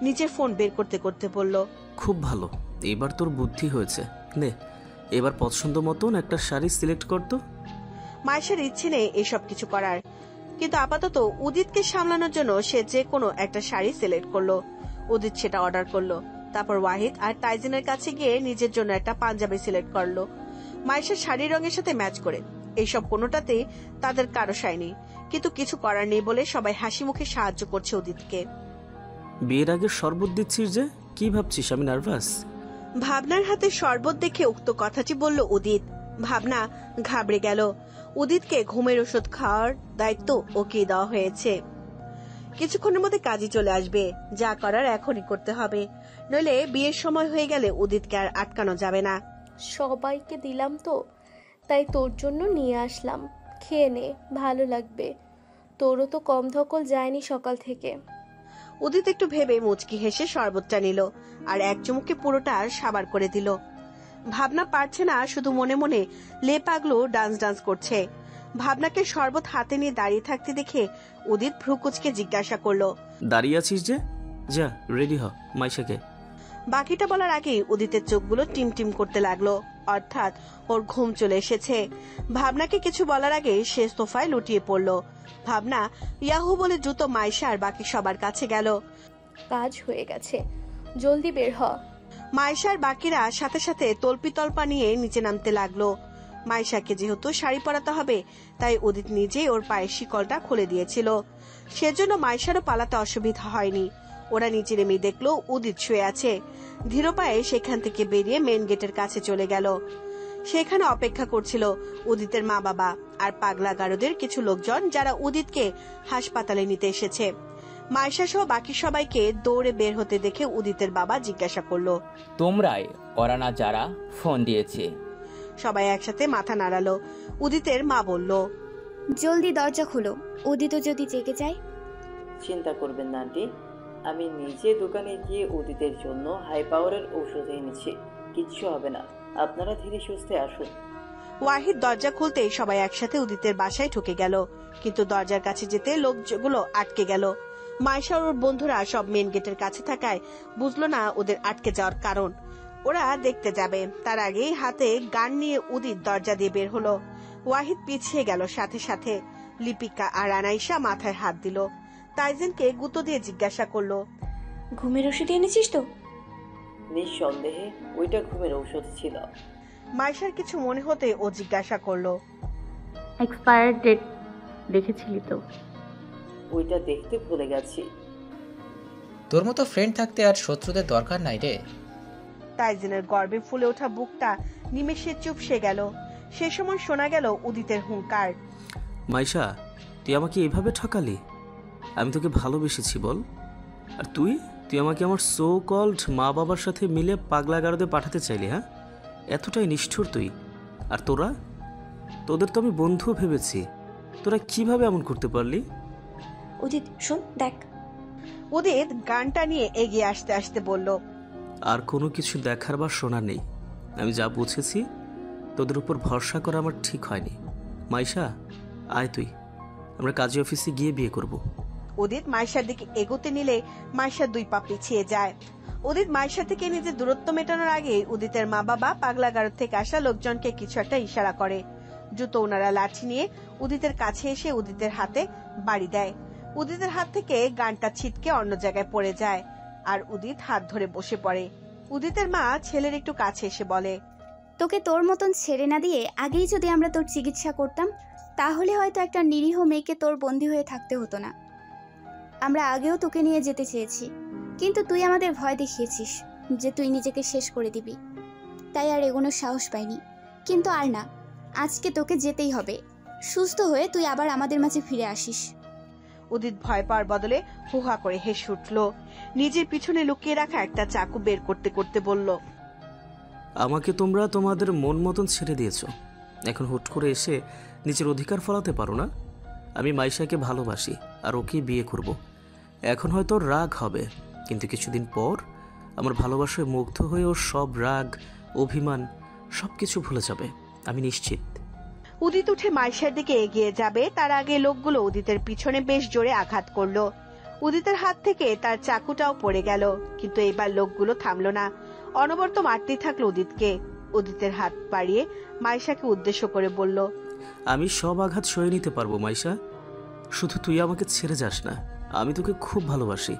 Speaker 2: নিজের ফোন বের করতে করতে বলল,
Speaker 7: খুব ভালো, এবার তোর বুদ্ধি হয়েছে, নে এবার পছন্দ মতন একটা শাড়ি সিলেক্ট করতো।
Speaker 2: মাইশার ইচ্ছে নেই এসব কিছু করার, কিন্তু আপাতত উদিতকে সামলানোর জন্য সে যে কোনো একটা শাড়ি সিলেক্ট করলো। উদিত সেটা অর্ডার করলো। তারপর ওয়াহিদ আর তাইজিনের কাছে গিয়ে নিজের জন্য একটা পাঞ্জাবি সিলেক্ট করলো মাইশার শাড়ির রঙের সাথে ম্যাচ করে। এইসব কোনোটাতেই তাদের কারো সায়নি, কিন্তু কিছু করার নেই বলে সবাই হাসি মুখে সাহায্য করছে উদিতকে।
Speaker 7: বিয়ের আগে শরবত দিচ্ছিস যে, কি ভাবছিস আমি নার্ভাস?
Speaker 2: ভাবনার হাতে শরবত দেখে উক্ত কথাটি বলল উদিত। ভাবনা ঘাবড়ে গেল। উদিতকে ঘুমের ওষুধ খাওয়ার দায়িত্ব ওকে দেওয়া হয়েছে। কিছুক্ষণের মধ্যে কাজে চলে আসবে, যা করার এখনই করতে হবে, নইলে বিয়ের সময় হয়ে গেলে উদিতকে আর আটকানো যাবে না।
Speaker 8: সবাইকে দিলাম তো, তাই তোর জন্য নিয়ে আসলাম, খেয়ে নে, ভালো লাগবে। তোরও তো কম ধকল যায়নি সকাল থেকে।
Speaker 2: উদিত একটু ভেবে মুচকি হেসে শরবতটা নিল আর এক চুমুকে পুরোটা সাবার করে দিল। ভাবনা পারছে না, শুধু মনে মনে লে পাগলো ডান্স করছে। ভাবনাকে শরবত হাতে নিয়ে দাঁড়িয়ে থাকতে দেখে উদিত ভ্রুকুচকে জিজ্ঞাসা করলো,
Speaker 7: দাঁড়িয়ে আছিস যে, যা রেডি হ, মাইশাকে।
Speaker 2: বাকিটা বলার আগেই উদিতের চোখগুলো টিমটিম করতে লাগলো, অর্থাৎ ওর ঘুম চলে এসেছে। ভাবনাকে কিছু বলার আগে সে সোফায় লুটিয়ে পড়লো। ভাবনা ইয়াহু বলে দ্রুত মাইশা আর বাকি সবার কাছে গেল।
Speaker 8: কাজ হয়ে গেছে, জলদি বের হ।
Speaker 2: মাইশার বাকিরা সাথে সাথে তল্পা নিয়ে নিচে নামতে লাগলো। মাইশাকে যেহেতু শাড়ি পরাতে হবে, তাই উদিত নিজেই ওর পায়ের শিকলটা খুলে দিয়েছিল। সেজন্য মাইশারও পালাতে অসুবিধা হয়নি। ওরা নিচে নেমে দেখলো উদিত শুয়ে আছে। ধীর পায়ে সেখান থেকে বেরিয়ে মেন গেটের কাছে চলে গেল। সেখানে অপেক্ষা করছিল উদিতের মা বাবা আর পাগলা গারদের কিছু লোকজন, যারা উদিতকে হাসপাতালে নিতে এসেছে। মাইশা সহ বাকি সবাইকে দৌড়ে বের হতে দেখে উদিতের বাবা জিজ্ঞাসা করলো,
Speaker 10: তোমরাই ওরা না যারা ফোন দিয়েছে?
Speaker 2: সবাই একসাথে মাথা নাড়ালো। উদিতের মা বলল,
Speaker 9: জলদি দরজা খোলো, উদিত যদি জেগে যায়।
Speaker 12: চিন্তা করবেন না আন্টি, আমি নিজে দোকানে গিয়ে উদিতের জন্য হাই পাওয়ারের ঔষধ এনেছি, কিচ্ছু হবে না, আপনারা ধীরে সুস্থে আসুন।
Speaker 2: ওয়াহিদ দরজা খুলতে সবাই একসাথে উদিতের বাসায় ঢুকে গেল, কিন্তু দরজার কাছে যেতে লোকগুলো আটকে গেল। মাইশা ওর বন্ধুরা সব মেন গেটের কাছে থাকায় বুঝলো না ওদের আটকে যাওয়ার কারণ। ওরা দেখতে যাবে, তার আগেই হাতে গান নিয়ে উদিত দরজা দিয়ে বের হলো। ওয়াহিদ পিছিয়ে গেল সাথে সাথে। লিপিকা আর আনাইশা মাথায় হাত দিল। তাইজিনকে গুঁতো দিয়ে জিজ্ঞাসা করলো,
Speaker 11: ঘুমের ওষুধ এনেছিস তো?
Speaker 12: নিঃসন্দেহে ওইটা ঘুমের ঔষধ ছিল।
Speaker 2: মাইশার কিছু মনে হতে ও জিজ্ঞাসা করলো,
Speaker 5: এক্সপায়ার ডেট দেখেছিলি তো?
Speaker 12: ওইটা দেখতে ভুলে গেছি।
Speaker 6: তোর মতো ফ্রেন্ড থাকতে আর শত্রুদের দরকার নাই রে।
Speaker 2: তাইজিনের গর্বে ফুলে ওঠা বুকটা নিমেষে চুপসে গেল। সে সময় শোনা গেল উদিতের হুঙ্কার,
Speaker 7: মাইশা, তুই আমাকে এইভাবে ঠকালি? আমি তোকে ভালোবেসেছি বল, আর তুই আমাকে আমার সো কল্ড মা বাবার সাথে মিলে পাগলা গারদে পাঠাতে চাইলি? হ্যাঁ, এতটাই নিষ্ঠুর তুই। আর তোদের তো আমি বন্ধু ভেবেছি, তোরা কিভাবে এমন করতে পারলি?
Speaker 11: উদিত শোন, দেখ।
Speaker 2: উদিত গানটা নিয়ে এগিয়ে আসতে আসতে বলল,
Speaker 7: আর কোনো কিছু দেখার বা শোনার নেই। আমি যা বুঝেছি, তোদের উপর ভরসা করা আমার ঠিক হয়নি। মাইশা, আয় তুই, আমরা কাজী অফিসে গিয়ে বিয়ে করব।
Speaker 2: উদিত মাইশার দিকে এগোতে নিলে মাইশা 2 পা পিছিয়ে যায়। উদিত মাইশা থেকে নিজের দূরত্ব মেটানোর আগে উদিতের মা বাবা পাগলা গারদ থেকে আসা লোকজনকে কিছু একটা ইশারা করে। দ্রুত ওনারা লাঠি নিয়ে উদিতের কাছে এসে উদিতের হাতে বাড়ি দেয়। উদিতের হাত থেকে গানটা ছিটকে অন্য জায়গায় পড়ে যায় আর উদিত হাত ধরে বসে পড়ে। উদিতের মা ছেলের একটু কাছে এসে বলে,
Speaker 9: তোকে তোর মতন ছেড়ে না দিয়ে আগেই যদি আমরা তোর চিকিৎসা করতাম, তাহলে হয়তো একটা নিরীহ মেয়েকে তোর বন্দী হয়ে থাকতে হতো না। আমরা আগেও তোকে নিয়ে যেতে চেয়েছি, কিন্তু তুই আমাদের ভয় দেখিয়েছিস যে তুই নিজেকে শেষ করে দিবি, তাই আর এগোনোর সাহস পাইনি। কিন্তু আর না, আজকে তোকে যেতেই হবে। সুস্থ হয়ে তুই আবার আমাদের মাঝে ফিরে আসিস।
Speaker 2: উদিত ভয় পাওয়ার বদলে হুহা করে হেসে উঠল। নিজের পিছনে লুকিয়ে রাখা একটা চাকু বের করতে করতে বলল,
Speaker 7: আমাকে তোমরা তোমাদের মন মতন ছেড়ে দিয়েছ, এখন হুট করে এসে নিজের অধিকার ফলাতে পারো না। আমি মাইশাকে ভালোবাসি আর ওকে বিয়ে করব। এখন হয়তো রাগ হবে, কিন্তু কিছুদিন পর আমার ভালোবাসায় মুগ্ধ হয়ে ওর সব রাগ অভিমান সব কিছু ভুলে যাবে, আমি নিশ্চিত।
Speaker 2: উদিত উঠে মাইশার দিকে এগিয়ে যাবে, তার আগে লোকগুলো উদিতের পিছনে বেশ জোরে আঘাত করলো। উদিতের হাত থেকে তার চাকুটাও পড়ে গেল, কিন্তু এবার লোকগুলো থামলো না, অনবরত মারতেই থাকলো উদিতকে। উদিতের হাত বাড়িয়ে মাইশাকে উদ্দেশ্য করে বলল,
Speaker 7: আমি সব আঘাত সয়ে নিতে পারবো মাইশা, শুধু তুই আমাকে ছেড়ে যাস না, আমি তোকে খুব ভালোবাসি।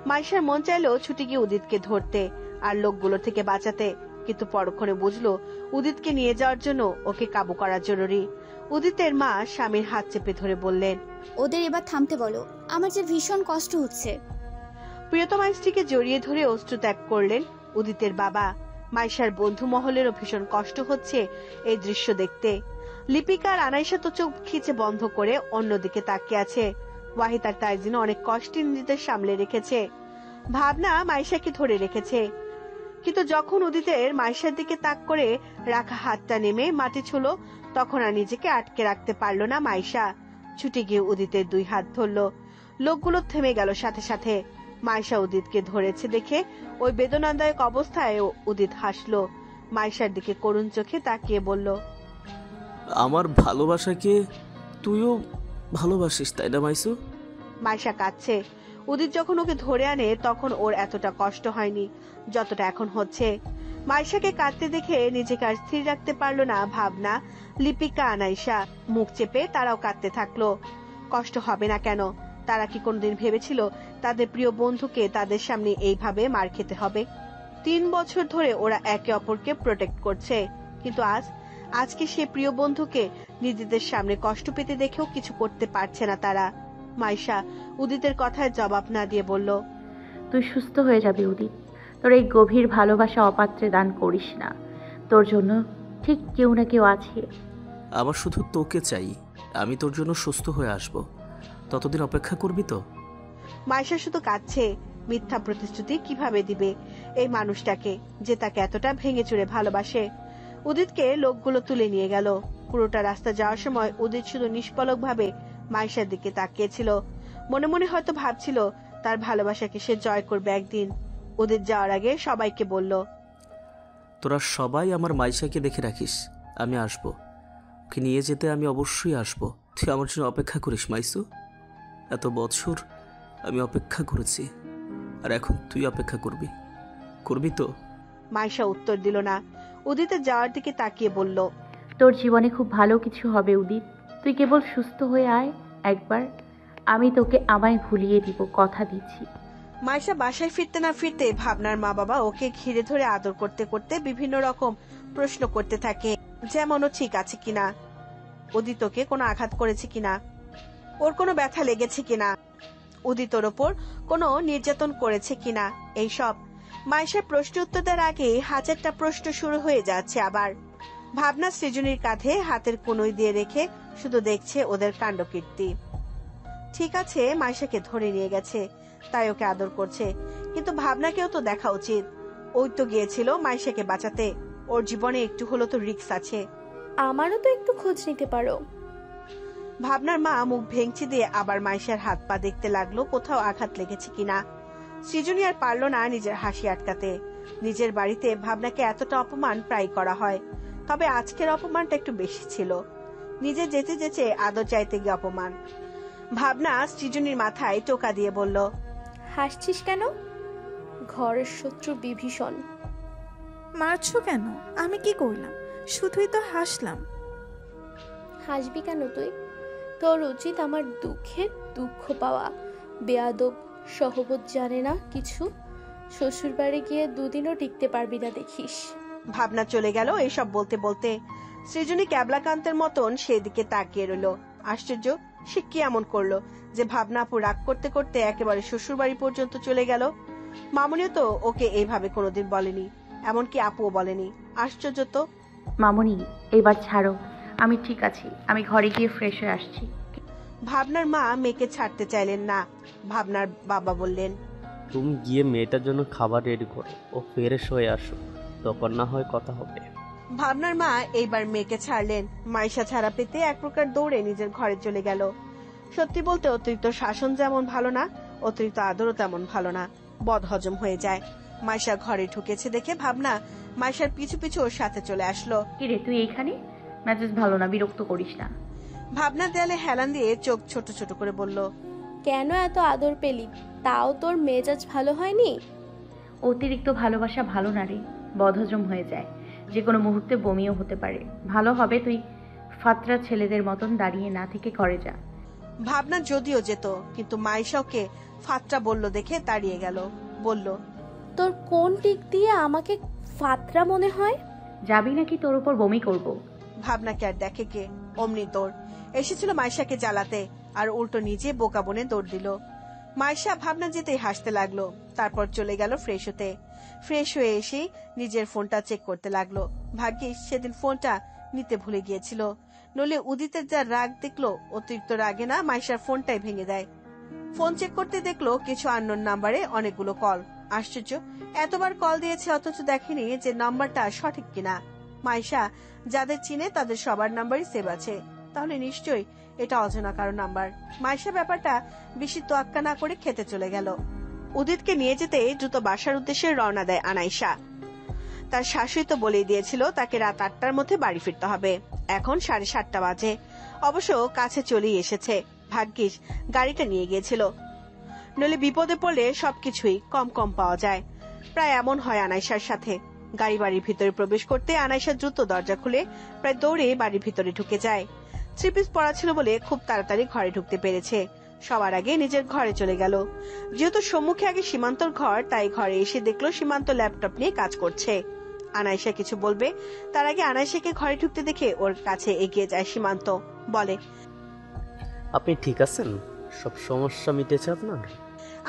Speaker 2: মাইশার মন চাইলো ছুটে গিয়ে উদিতকে ধরতে আর লোকগুলো থেকে বাঁচাতে, কিন্তু পরক্ষণে বুঝলো উদিতকে নিয়ে যাওয়ার জন্য ওকে কাবু করা জরুরি। উদিতের মা স্বামীর হাত চেপে ধরে বললেন,
Speaker 9: ওদের এবার থামতে বলো, আমার যে ভীষণ কষ্ট হচ্ছে।
Speaker 2: প্রিয়তমা স্ত্রীকে জড়িয়ে ধরে অশ্রু ত্যাগ করলেন উদিতের বাবা। মাইশার বন্ধু মহলেরও ভীষণ কষ্ট হচ্ছে এই দৃশ্য দেখতে। লিপিকা আর আনাইশা তো চোখ খিচে বন্ধ করে অন্যদিকে তাকিয়ে আছে। ওয়াহিদ আর তাইজিন অনেক কষ্টে নিজেদের সামলে রেখেছে। ভাবনা মাইশাকে ধরে রেখেছে, কিন্তু যখন উদিতের মাইশার দিকে তাক করে রাখা হাতটা নেমে মাটি ছুলো, তখন আর নিজেকে আটকে রাখতে পারলো না মাইশা। ছুটে গিয়ে উদিতের 2 হাত ধরলো। লোকগুলো থেমে গেল সাথে সাথে। মাইশা উদিতকে ধরেছে দেখে ওই বেদনাদায়ক অবস্থায় উদিত হাসলো। মাইশার দিকে করুণ চোখে তাকিয়ে বলল,
Speaker 7: আমার ভালোবাসাকে তুইও ভালোবাসিস তাই না মাইসু?
Speaker 2: মাইশা কাঁদছে। উদিত যখন ওকে ধরে আনে তখন ওর এতটা কষ্ট হয়নি যতটা এখন হচ্ছে। মাইশাকে কাঁদতে দেখে নিজেকে আর স্থির রাখতে পারলো না ভাবনা, লিপিকা, আনাইশা। মুখ চেপে তারাও কাঁদতে থাকলো। কষ্ট হবে না কেন? তারা কি কোনোদিন ভেবেছিল তাদের প্রিয় বন্ধুকে তাদের সামনে এইভাবে মার খেতে হবে? 3 বছর ধরে ওরা একে অপরকে প্রোটেক্ট করছে, কিন্তু আজকে সে প্রিয় বন্ধুকে নিজেদের সামনে কষ্ট পেতে দেখেও কিছু করতে পারছে না তারা। মাইশা উদিতের কথায় জবাব না দিয়ে বলল,
Speaker 5: তুই সুস্থ হয়ে যাবি উদিত, তোর এই গভীর ভালোবাসা অপাত্রে দান করিস না, তোর জন্য ঠিক কেউ না কেউ আছে।
Speaker 7: আমার শুধু তোকে চাই, আমি তোর জন্য সুস্থ হয়ে আসব, ততদিন অপেক্ষা করবি তো?
Speaker 2: মাইশা শুধু কাঁদছে। মিথ্যা প্রতিশ্রুতি কিভাবে দিবে এই মানুষটাকে যে তাকে এতটা ভেঙে চুরে ভালোবাসে? উদিতকে লোকগুলো তুলে নিয়ে গেল। পুরোটা রাস্তা যাওয়ার সময় উদিত শুধু নিষ্পলক ভাবে মাইশার দিকে তাকিয়েছিল। মনে মনে হয়তো ভাবছিল তার ভালোবাসাকে সে জয় করবে একদিন। উদিত যাওয়ার আগে সবাইকে বলল,
Speaker 7: তোরা সবাই আমার মাইশাকে দেখে রাখিস, আমি আসব, ওকে নিয়ে যেতে আমি অবশ্যই আসব। তুই আমার জন্য অপেক্ষা করিস মাইসু। এত বছর আমি অপেক্ষা করেছি, আর এখন তুই অপেক্ষা করবি তো?
Speaker 2: মাইশা উত্তর দিল না। উদিতের যাওয়ার দিকে তাকিয়ে বলল,
Speaker 5: তোর জীবনে খুব ভালো কিছু হবে উদিত, তুই কেবল সুস্থ হয়ে আয় একবার, আমি তোকে আমায় ভুলিয়ে দিব, কথা দিচ্ছি।
Speaker 2: মাইশা বাসায় ফিরতে না ফিরতে ভাবনার মা বাবা ওকে ঘিরে ধরে আদর করতে করতে বিভিন্ন রকম প্রশ্ন করতে থাকে, যেমন ও ঠিক আছে কিনা, উদিত ওকে কোনো আঘাত করেছে কিনা, ওর কোনো ব্যথা লেগেছে কিনা, উদিতর ওপর কোনো নির্যাতন করেছে কিনা। এইসব মাইশার প্রশ্ন উত্তর দেওয়ার আগে 1000টা প্রশ্ন শুরু হয়ে যাচ্ছে আবার। ভাবনা সৃজনীর কাঁধে হাতের কনুই দিয়ে রেখে শুধু দেখছে ওদের কাণ্ডকীর্তি। ঠিক আছে, মাইশাকে ধরে নিয়ে গেছে তাই ওকে আদর করছে, কিন্তু ভাবনাকেও তো দেখা উচিত। ওই তো গিয়েছিল মাইশাকে বাঁচাতে, ওর জীবনে একটু হলো তো রিস্ক আছে।
Speaker 8: আমারও তো একটু খোঁজ নিতে পারো।
Speaker 2: ভাবনার মা মুখ ভেঙচি দিয়ে আবার মাইশার হাত পা দেখতে লাগলো কোথাও আঘাত লেগেছে কিনা। সৃজনী আর পারল না নিজের হাসি আটকাতে। নিজের বাড়িতে ভাবনাকে এতটা অপমান প্রায় করা হয়, তবে আজকের অপমানটা একটু বেশি ছিল। নিজে যেতে যেতে আদর চাইতে গিয়ে অপমান। ভাবনা সৃজনীর মাথায় টোকা দিয়ে বলল,
Speaker 8: হাসছিস কেন? ঘরের শত্রু বিভীষণ।
Speaker 1: মারছো কেন? আমি কি করলাম? শুধুই তো হাসলাম।
Speaker 8: হাসবি কেন তুই? তোর উচিত আমার দুঃখে দুঃখ পাওয়া। বেয়াদব, সহবত জানে না কিছু। শ্বশুর বাড়ি গিয়ে 2 দিনও টিকতে পারবি না দেখিস।
Speaker 2: ভাবনা চলে গেল এইসব বলতে বলতে। সৃজনী ক্যাবলাকান্তের মতন সেদিকে তাকিয়ে রইল। আশ্চর্য, সে কি এমন করলো যে ভাবনা আপু রাগ করতে করতে একেবারে শ্বশুর বাড়ি পর্যন্ত চলে গেল? মামুনিও তো ওকে এইভাবে কোনোদিন বলেনি, এমনকি আপুও বলেনি। আশ্চর্য তো।
Speaker 5: মামুনি, এবার ছাড়ো, আমি ঠিক আছি, আমি ঘরে গিয়ে ফ্রেশ হয়ে আসছি।
Speaker 2: ভাবনার মা মেয়েকে ছাড়তে চাইলেন না। ভাবনার বাবা বললেন,
Speaker 13: তুমি গিয়ে মেয়েটার জন্য খাবার রেডি করো, ও ফ্রেশ হয়ে আসো, তখন না হয় কথা হবে।
Speaker 2: ভাবনার মা এইবার মেয়েকে ছাড়লেন। মাইশা ছাড়া পেতে এক প্রকার দৌড়ে নিজের ঘরে চলে গেল। সত্যি বলতে অতিরিক্ত শাসন যেমন ভালো না, অতিরিক্ত আদরও তেমন ভালো না, বদহজম হয়ে যায়। মাইশা ঘরে ঢুকেছে দেখে ভাবনা মাইশার পিছু পিছু ওর সাথে চলে আসলো।
Speaker 5: কিরে তুই এইখানে? মেজাজ ভালো না, বিরক্ত করিস না।
Speaker 2: ভাবনা দেয়ালে হেলান দিয়ে চোখ ছোট ছোট করে বলল,
Speaker 8: কেন এত আদর পেলি? তাও তোর মেজাজ ভালো হয়নি?
Speaker 5: অতিরিক্ত ভালোবাসা ভালো না রে, বদহজম হয়ে যায়। যে কোনো মুহূর্তে বমিও হতে পারে। ভালো হবে তুই ফাতরা ছেলেদের মতন দাঁড়িয়ে না থেকে ঘরে যা।
Speaker 2: ভাবনা যদিও যেত, কিন্তু মাইশাকে ফাতরা বলল দেখে দাঁড়িয়ে গেল। বলল,
Speaker 8: তোর কোন দিক দিয়ে আমাকে ফাতরা মনে হয়?
Speaker 5: যাবি নাকি তোর উপর বমি করব?
Speaker 2: ভাবনাকে আর দেখে কে, অমনি দৌড় এসেছিল মাইশাকে জ্বালাতে, আর উল্টো নিজে বোকা বনে দৌড় দিল। মাইশা ভাবনা যেতেই হাসতে লাগলো, তারপর চলে গেল ফ্রেশ হতে। ফ্রেশ হয়ে এসেই নিজের ফোনটা চেক করতে লাগলো। ভাগ্যিস সেদিন ফোনটা নিতে ভুলে গিয়েছিল, নইলে উদিতের যা রাগ দেখলো, অতিরিক্ত রাগে না মাইশার ফোনটাই ভেঙে দেয়। ফোন চেক করতে দেখলো কিছু আননোন নাম্বারে অনেকগুলো কল। আশ্চর্য, এতবার কল দিয়েছে অথচ দেখেনি যে নাম্বারটা সঠিক কিনা। মাইশা যাদের চিনে তাদের সবার নাম্বারই সেভ আছে, তাহলে নিশ্চয়ই এটা অজানা কারো নাম্বার। মাইশা ব্যাপারটা বেশি তোয়াক্কা না করে খেতে চলে গেল। উদিতকে নিয়ে যেতে দ্রুত বাসার উদ্দেশ্যে রওনা দেয় আনাইশা। তার শাশুড়ি তো বলেই দিয়েছিল তাকে রাত 8টার মধ্যে বাড়ি ফিরতে হবে। এখন 7:30 বাজে, অবশ্য কাছে চলেই এসেছে। ভাগ্যিস গাড়িটা নিয়ে গিয়েছিল, নইলে বিপদে পড়লে সবকিছুই কম কম পাওয়া যায়। প্রায় এমন হয় আনাইশার সাথে। গাড়ি বাড়ির ভিতরে প্রবেশ করতে আনাইশা দ্রুত দরজা খুলে প্রায় দৌড়ে বাড়ির ভিতরে ঢুকে যায়। 3 পিস পরা ছিল বলে খুব তাড়াতাড়ি ঘরে ঢুকতে পেরেছে। সবার আগে নিজের ঘরে চলে গেল। যেহেতু সম্মুখে আগে সীমান্তর ঘর, তাই ঘরে এসে দেখলো সীমান্ত ল্যাপটপ নিয়ে কাজ করছে। আনাইশা কিছু বলবে তার আগে আনাইশাকে ঘরে ঢুকতে দেখে ওর কাছে এগিয়ে যায় সীমান্ত। বলে,
Speaker 13: আপনি ঠিক আছেন? সব সমস্যা মিটেছে আপনার?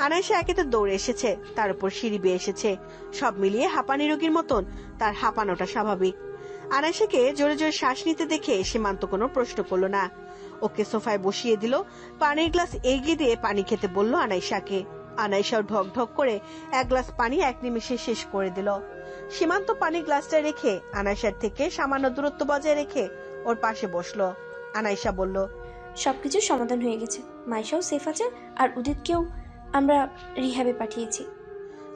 Speaker 2: আনাইশা একে তো দৌড়ে এসেছে, তার উপর সিঁড়ি বেয়ে এসেছে। সব মিলিয়ে হাঁপানি রোগীর মতন তার হাঁপানোটা স্বাভাবিক। আনাইশাকে জোরে জোরে শ্বাস নিতে দেখে সীমান্ত কোনো প্রশ্ন করলো না। ওকে সোফায় বসিয়ে দিল, পানির গ্লাস এগিয়ে দিয়ে পানি খেতে বলল আনাইশাকে। আনাইশাও ঢক ঢক করে 1 গ্লাস পানি 1 নিমেষে শেষ করে দিল। সীমান্ত পানির গ্লাসটা রেখে আনাইশার থেকে সামান্য দূরত্ব বজায় রেখে ওর পাশে বসলো। আনাইশা বলল,
Speaker 11: সবকিছু সমাধান হয়ে গেছে, মাইশাও সেফ আছে, আর উদিতকেও আমরা রিহ্যাবে পাঠিয়েছি।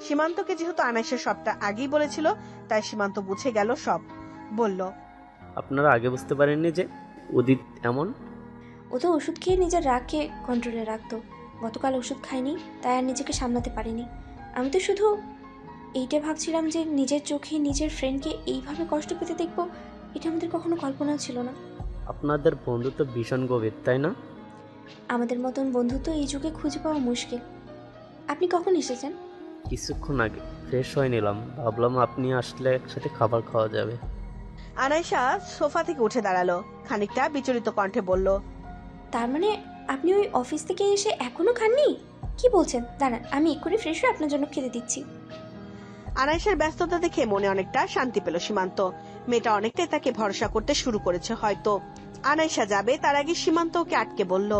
Speaker 2: সীমান্তকে যেহেতু আনাইশা সবটা আগেই বলেছিল, তাই সীমান্ত বুঝে গেল সব। বলল,
Speaker 13: আপনারা আগে বুঝতে পারেননি যে উদিত এমন?
Speaker 11: ও তো ওষুধ খেয়ে নিজের রাগকে কন্ট্রোলে রাখতো। গতকাল ওষুধ খাইনি, তাই আর নিজেকে সামলাতে পারিনি। আমি তো শুধু এইটা ভাবছিলাম যে নিজের চোখে নিজের ফ্রেন্ডকে এইভাবে কষ্ট পেতে দেখবো, এটা আমাদের কখনো কল্পনা ছিল না।
Speaker 13: আপনাদের বন্ধুত্ব ভীষণ গভীর, তাই না?
Speaker 11: আমাদের মতন বন্ধুত্ব এই যুগে খুঁজে পাওয়া মুশকিল। আপনি কখন এসেছেন?
Speaker 13: কিছুক্ষণ আগে ফ্রেশ হয়ে নিলাম, ভাবলাম আপনি আসলে একসাথে খাবার খাওয়া যাবে।
Speaker 2: আনাইশা সোফা থেকে উঠে দাঁড়ালো, খানিকটা বিচলিত কণ্ঠে বলল,
Speaker 11: তার মানে আপনি ওই অফিস থেকে এসে এখনো খাননি? কি বলছেন? দাঁড়ান, আমি এক্ষুনি ফ্রেশ হয়ে আপনার জন্য খেতে দিচ্ছি।
Speaker 2: আনাইশার ব্যস্ততা দেখে মনে অনেকটা শান্তি পেল সীমান্ত। মেয়েটা অনেকটাই তাকে ভরসা করতে শুরু করেছে হয়তো। আনাইশা যাবে তার আগে সীমান্ত ওকে আটকে বলল,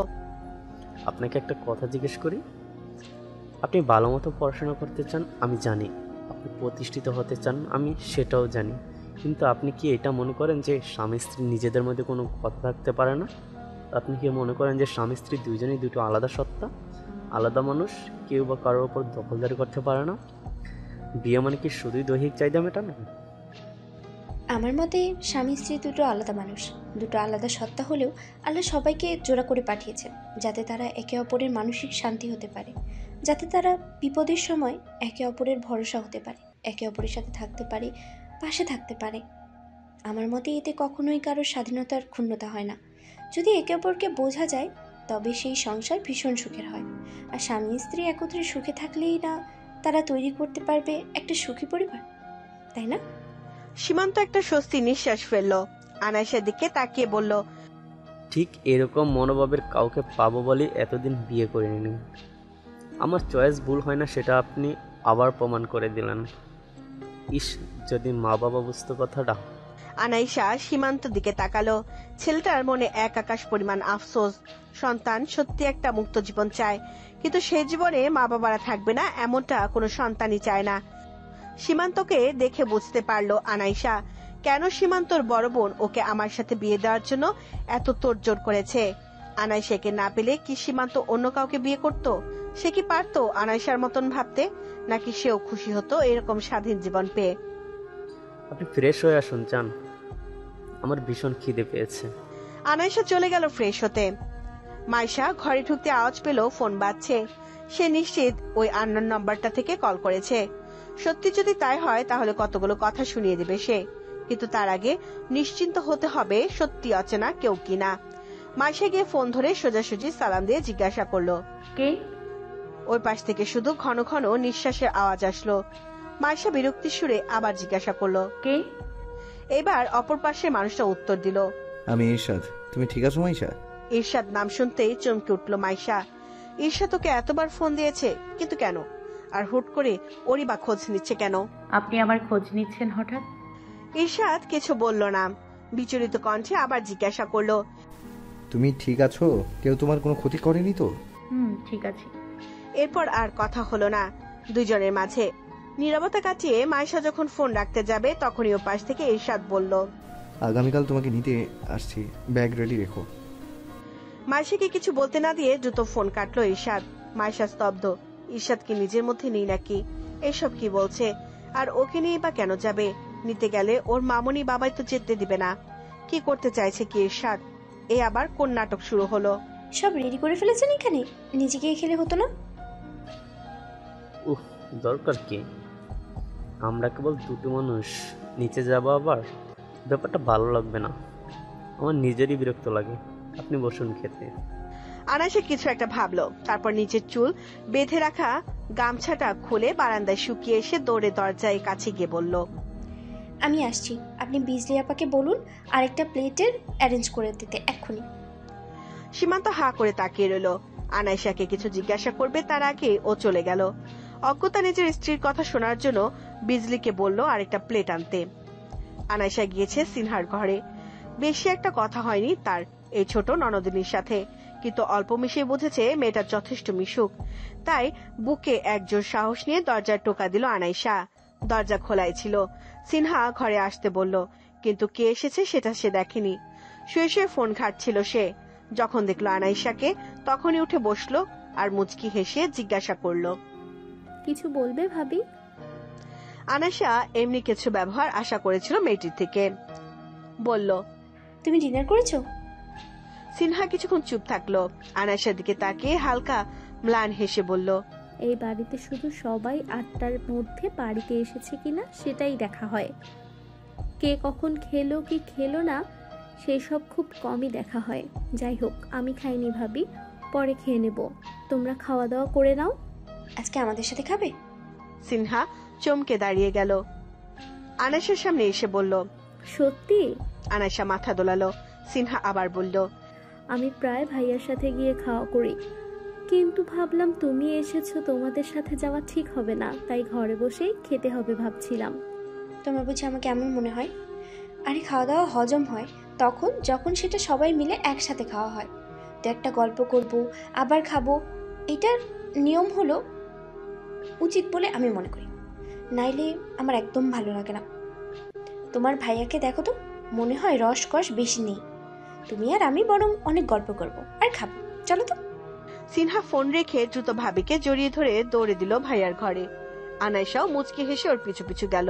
Speaker 13: আপনাকে একটা কথা জিজ্ঞেস করি। আপনি ভালো মতো পড়াশোনা করতে চান, আমি জানি। আপনি প্রতিষ্ঠিত হতে চান, আমি সেটাও জানি। কিন্তু আপনি কি এটা মনে করেন যে স্বামী স্ত্রী নিজেদের মধ্যে কোনো কথা থাকতে পারে না? আপনি কি মনে করেন যে স্বামী স্ত্রী দুইজনেই দুটো আলাদা সত্তা, আলাদা মানুষ, কেউ বা কারোর ওপর দখলদারি করতে পারে না? বিয়ে মানে কি শুধুই দৈহিক চাহিদা মেটানো?
Speaker 11: আমার মতে স্বামী স্ত্রী দুটো আলাদা মানুষ, দুটো আলাদা সত্তা হলেও আল্লাহ সবাইকে জোড়া করে পাঠিয়েছেন, যাতে তারা একে অপরের মানসিক শান্তি হতে পারে, যাতে তারা বিপদের সময় একে অপরের ভরসা হতে পারে, একে অপরের সাথে থাকতে পারে, পাশে থাকতে পারে। আমার মতে এতে কখনোই কারোর স্বাধীনতার ক্ষুণ্ণতা হয় না। যদি একে অপরকে বোঝা যায়, তবে সেই সংসার ভীষণ সুখের হয়। আর স্বামী স্ত্রী একত্রে সুখে থাকলেই না তারা তৈরি করতে পারবে একটা সুখী পরিবার, তাই না?
Speaker 2: সীমান্ত একটা স্বস্তি নিঃশ্বাস ফেলল। আনাইশার দিকে তাকিয়ে বলল,
Speaker 13: ঠিক এরকম মনোভাবের কাউকে পাবো বলে এতদিন বিয়ে করিনি। আমার চয়েস ভুল হয় না, সেটা আপনি আবার প্রমাণ করে দিলেন। ইস, যদি মা বাবা বুঝতো কথাটা।
Speaker 2: আনাইশা সীমান্ত দিকে তাকালো। ছেলেটার মনে এক আকাশ পরিমাণ আফসোস। সন্তান সত্যি একটা মুক্ত জীবন চায়, কিন্তু সে জীবনে মা বাবারা থাকবে না এমনটা কোনো সন্তানই চায় না। সীমান্তকে দেখে বুঝতে পারলো আনাইশা কেন সীমান্তর বড় বোন ওকে আমার সাথে বিয়ে দেওয়ার জন্য এত তোড়জোড় করেছে। আনাইশাকে না পেলে কি সীমান্ত অন্য কাউকে বিয়ে করত? সে কি পারতো আনাইশার মতন ভাবতে? নাকি সেও খুশি হতো এরকম স্বাধীন জীবন পেয়ে?
Speaker 13: আপনি ফ্রেশ হয়ে আসুন, চান? আমার ভীষণ খিদে পেয়েছে।
Speaker 2: আনাইশা চলে গেল ফ্রেশ হতে। মাইশা ঘরে ঢুকতে আওয়াজ পেল ফোন বাজছে। সে নিশ্চিত ওই আননোন নাম্বারটা থেকে কল করেছে। সত্যি যদি তাই হয় তাহলে কতগুলো কথা শুনিয়ে দেবে সে। কিন্তু তার আগে নিশ্চিন্ত হতে হবে সত্যি অচেনা কেউ কিনা। মাইশা গিয়ে ফোন ধরে সোজাসুজি সালাম দিয়ে জিজ্ঞাসা করলো,
Speaker 5: কে?
Speaker 2: ওই পাশ থেকে শুধু ঘন ঘন নিঃশ্বাসের আওয়াজ আসলো। মাইশা বিরক্তির সুরে আবার জিজ্ঞাসা করলো,
Speaker 5: কে?
Speaker 2: এবার অপর পাশের মানুষটা উত্তর দিল,
Speaker 4: আমি ইরশাদ। তুমি ঠিক আছো মাইশা?
Speaker 2: ইরশাদ নাম শুনতেই চমকে উঠল মাইশা। ঈর্ষাদ তোকে এতবার ফোন দিয়েছে, কিন্তু কেন? আর হুট করে ওরই বা খোঁজ নিচ্ছে কেন?
Speaker 5: আপনি আমার খোঁজ নিচ্ছেন হঠাৎ?
Speaker 2: ঈর্ষাদ কিছু বলল না, বিচলিত কণ্ঠে আবার জিজ্ঞাসা করলো,
Speaker 4: তুমি ঠিক আছো? কেউ তোমার কোনো ক্ষতি করেনি তো?
Speaker 5: ঠিক আছে।
Speaker 2: এরপর আর কথা হলো না দুইজনের মাঝে। নীরবতা কাটিয়ে মাইশা যখন ফোন রাখতে যাবে তখনই ও পাশ থেকে ঈর্ষাদ বলল,
Speaker 4: আগামীকাল তোমাকে নিতে আসছি, ব্যাগ রেডি রেখো।
Speaker 2: মাইশাকে কিছু বলতে না দিয়ে দ্রুত ফোন কাটলো ঈর্ষাদ। মাইশা স্তব্ধ। ঈর্ষাদ কি নিজের মধ্যে নেই নাকি? এসব কি বলছে? আর ওকে নিয়ে বা কেন যাবে? নিতে গেলে ওর মামনি বাবাই তো যেতে দিবে না। কি করতে চাইছে কি ঈর্ষাদ? এ আবার কোন নাটক শুরু হলো?
Speaker 11: সব রেডি করে ফেলেছেন এখানে, নিজে গিয়ে খেলে হতো না?
Speaker 13: দরকার কি? আমরা কেবল দুটো মানুষ, নিচে যাবো আবার, ব্যাপারটা ভালো লাগবে না। আমার নিজেরই বিরক্ত লাগে। আপনি বসুন খেতে।
Speaker 2: আনাসে কিছু একটা ভাবলো, তারপর নিচের চুল বেঁধে রাখা গামছাটা খুলে বারান্দায় শুকিয়ে এসে দৌড়ে দরজায় কাছে গিয়ে বলল,
Speaker 11: আমি আসছি, আপনি বিজলি আপাকে বলুন আরেকটা প্লেটের অ্যারেঞ্জ করে দিতে এক্ষুনি।
Speaker 2: সীমান্ত হা করে তাকিয়ে রইল। আনাইশাকে কিছু জিজ্ঞাসা করবে তার আগে ও চলে গেল। অজ্ঞতা নিজের স্ত্রীর কথা শোনার জন্য বিজলিকে বলল আরেকটা প্লেট আনতে। আনাইশা গিয়েছে সিনহার ঘরে। বেশি একটা কথা হয়নি তার এই ছোট ননদিনীর সাথে, কিন্তু অল্প মিশিয়ে বুঝেছে মেয়েটা যথেষ্ট মিশুক। তাই বুকে একজোর সাহস নিয়ে দরজার টোকা দিল আনাইশা। দরজা খোলাই ছিল। সিনহা ঘরে আসতে বলল, কিন্তু কে এসেছে সেটা সে দেখেনি। শুয়ে শুয়ে ফোন ঘাটছিল সে। যখন দেখলো আনাইশাকে তখনই উঠে বসলো আর মুচকি হেসে জিজ্ঞাসা করলো,
Speaker 8: কিছু বলবে ভাবি?
Speaker 2: আনাইশা এমনি কিছু ব্যবহার আশা করেছিল মেয়েটির থেকে। বলল,
Speaker 11: তুমি ডিনার করেছো?
Speaker 2: সিনহা কিছুক্ষণ চুপ থাকলো। আনাইশার দিকে তাকিয়ে হালকা ম্লান হেসে বলল,
Speaker 8: এই বাড়িতে শুধু সবাই 8টার মধ্যে বাড়িতে এসেছে কিনা সেটাই দেখা হয়। কে কখন খেলো কি খেলো না সেই সব খুব কমই দেখা হয়। যাই হোক, আমি খাইনি ভাবি, পরে খেয়ে নেব। তোমরা খাওয়া দাওয়া করে নাও।
Speaker 11: আজকে আমাদের সাথে খাবে?
Speaker 2: সিনহা চমকে দাঁড়িয়ে গেল। আনাইশার সামনে এসে বলল,
Speaker 8: সত্যি?
Speaker 2: আনাইশা মাথা দোলালো। সিনহা আবার বলল,
Speaker 8: আমি প্রায় ভাইয়ার সাথে গিয়ে খাওয়া করি, কিন্তু ভাবলাম তুমি এসেছো, তোমাদের সাথে যাওয়া ঠিক হবে না, তাই ঘরে বসেই খেতে হবে ভাবছিলাম।
Speaker 11: তোমার বুঝি আমাকে এমন মনে হয়? আরে খাওয়া দাওয়া হজম হয় তখন যখন সেটা সবাই মিলে একসাথে খাওয়া হয়। তো একটা গল্প করব, আবার খাবো, এটার নিয়ম হলো উচিত বলে আমি মনে করি। নাইলে আমার একদম ভালো লাগে না। তোমার ভাইয়াকে দেখো তো, মনে হয় রসকস বেশি নেই। তুমি আর আমি বরং অনেক গল্প করব আর খাবো, চলো তো।
Speaker 2: সিনহা ফোন রেখে দ্রুত ভাবিকে জড়িয়ে ধরে দৌড়ে দিল ভাইয়ার ঘরে। আনাইশাও মুচকি হেসে ওর পিছু পিছু গেল।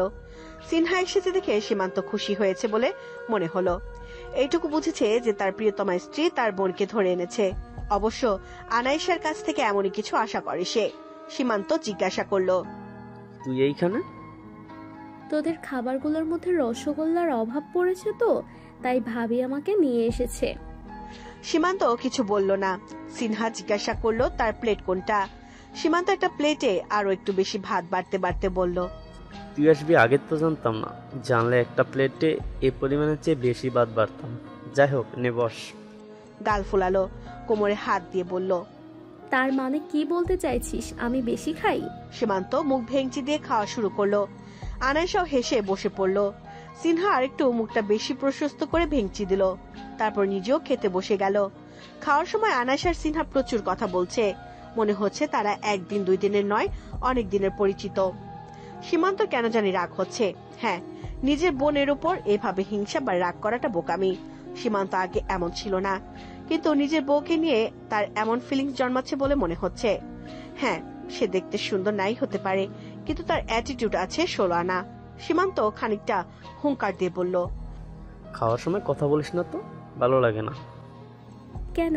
Speaker 2: সিনহা এসেছে দেখে সীমান্ত খুশি হয়েছে বলে মনে হলো। এইটুকু বুঝেছে যে তার প্রিয়তমা স্ত্রী তার বোনকে ধরে এনেছে। অবশ্য আনাইশার কাছ থেকে এমনই কিছু আশা করে সে। সীমান্ত জিজ্ঞাসা করলো,
Speaker 13: তুই এইখানে?
Speaker 8: তোদের খাবারগুলোর মধ্যে রসগোল্লার অভাব পড়েছে তো, তাই ভাবি আমাকে নিয়ে এসেছে।
Speaker 2: সীমান্ত কিছু বলল না। সিনহা জিজ্ঞাসা করলো তার প্লেট কোনটা। সীমান্ত একটা প্লেটে আরো একটু বেশি ভাত বাড়তে বাড়তে বলল,
Speaker 13: তুই আসবি আগে তো জানতাম না, জানলে একটা প্লেটে এ পরিমাণের চেয়ে বেশি ভাত বাড়তাম। যাই হোক, নে বস।
Speaker 2: গাল ফুলালো, কোমরে হাত দিয়ে বলল,
Speaker 8: তার মানে কি বলতে চাইছিস, আমি বেশি খাই?
Speaker 2: সীমান্ত মুখ ভেঙচি দিয়ে খাওয়া শুরু করলো। আনাইশাও হেসে বসে পড়লো। সিনহা আরেকটু মুখটা বেশি প্রশস্ত করে ভেঙচি দিল, তারপর নিজেও খেতে বসে গেল। খাওয়ার সময় আনাইশার সিনহা প্রচুর কথা বলছে। মনে হচ্ছে তারা একদিন দুই দিনের নয়, অনেক দিনের পরিচিত। সীমান্ত কেন জানি রাগ হচ্ছে। হ্যাঁ, নিজের বোনের উপর এভাবে হিংসা বা রাগ করাটা বোকামি। সীমান্ত আগে এমন ছিল না, কিন্তু নিজের বউকে নিয়ে তার এমন ফিলিংস জন্মাচ্ছে বলে মনে হচ্ছে। হ্যাঁ, সে দেখতে সুন্দর নাই হতে পারে, কিন্তু তার অ্যাটিটিউড আছে 16 আনা। সীমান্ত খানিকটা হুঙ্কার দিয়ে বলল,
Speaker 13: খাওয়ার সময় কথা বলিস না তো, ভালো লাগে না।
Speaker 8: কেন,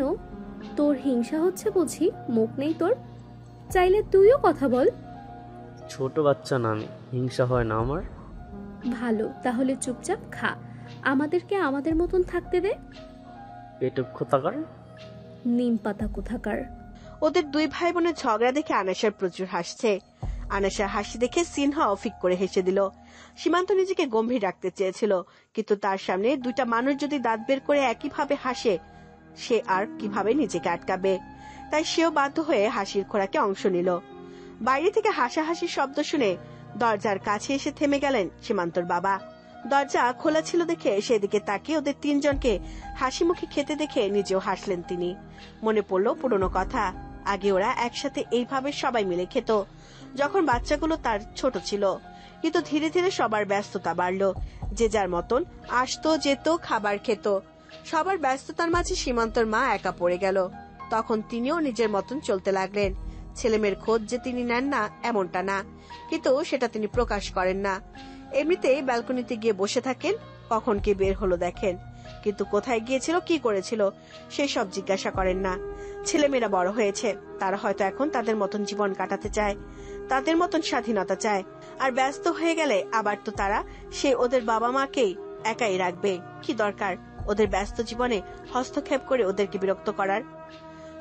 Speaker 8: তোর হিংসা হচ্ছে বুঝি? মুখ নেই তোর? চাইলে তুইও কথা বল।
Speaker 13: ছোট বাচ্চা না আমি, হিংসা হয় না আমার।
Speaker 8: ভালো, তাহলে চুপচাপ খা, আমাদেরকে আমাদের মতন থাকতে দে।
Speaker 13: পেটে কোথাকার।
Speaker 8: নিম পাতা কোথাকার।
Speaker 2: ওদের দুই ভাই বোনের ঝগড়া দেখে আনাসার প্রচুর হাসছে। আনাসার হাসি দেখে সিনহা অফিক করে হেসে দিল। সীমান্ত নিজেকে গম্ভীর রাখতে চেয়েছিল, কিন্তু তার সামনে দুইটা মানুষ যদি দাঁত বের করে একইভাবে হাসে, সে আর কিভাবে নিজেকে আটকাবে। তাই সেও বাধ্য হয়ে হাসির খোরাকে অংশ নিল। বাইরে থেকে হাসাহাসির শব্দ শুনে দরজার কাছে এসে থেমে গেলেন সীমান্তর বাবা। দরজা খোলা ছিল দেখে সেদিকে তাকিয়ে ওদের তিনজনকে হাসি মুখে খেতে দেখে নিজেও হাসলেন তিনি। মনে পড়লো পুরনো কথা, আগে ওরা একসাথে এইভাবে সবাই মিলে খেত যখন বাচ্চাগুলো তার ছোট ছিল। কিন্তু ধীরে ধীরে সবার ব্যস্ততা বাড়লো, যে যার মতন আসতো যেত, খাবার খেত। সবার ব্যস্ততার মাঝে সীমান্তর মা একা পড়ে গেল। তখন তিনিও নিজের মতন চলতে লাগলেন। ছেলেমেয়ের খোঁজ যে তিনি নেন না এমনটা না, কিন্তু সেটা তিনি প্রকাশ করেন না। এমনিতেই ব্যালকনিতে গিয়ে বসে থাকেন, কখন কে বের হলো দেখেন, কিন্তু কোথায় গিয়েছিল, কি করেছিল সেই সব জিজ্ঞাসা করেন না। ছেলেমেয়েরা বড় হয়েছে, তারা হয়তো এখন তাদের মতন জীবন কাটাতে চায়, তাদের মতন স্বাধীনতা চায়। আর ব্যস্ত হয়ে গেলে আবার তো তারা সে ওদের বাবা মাকেই একাই রাখবে। কি দরকার ওদের ব্যস্ত জীবনে হস্তক্ষেপ করে ওদেরকে বিরক্ত করার।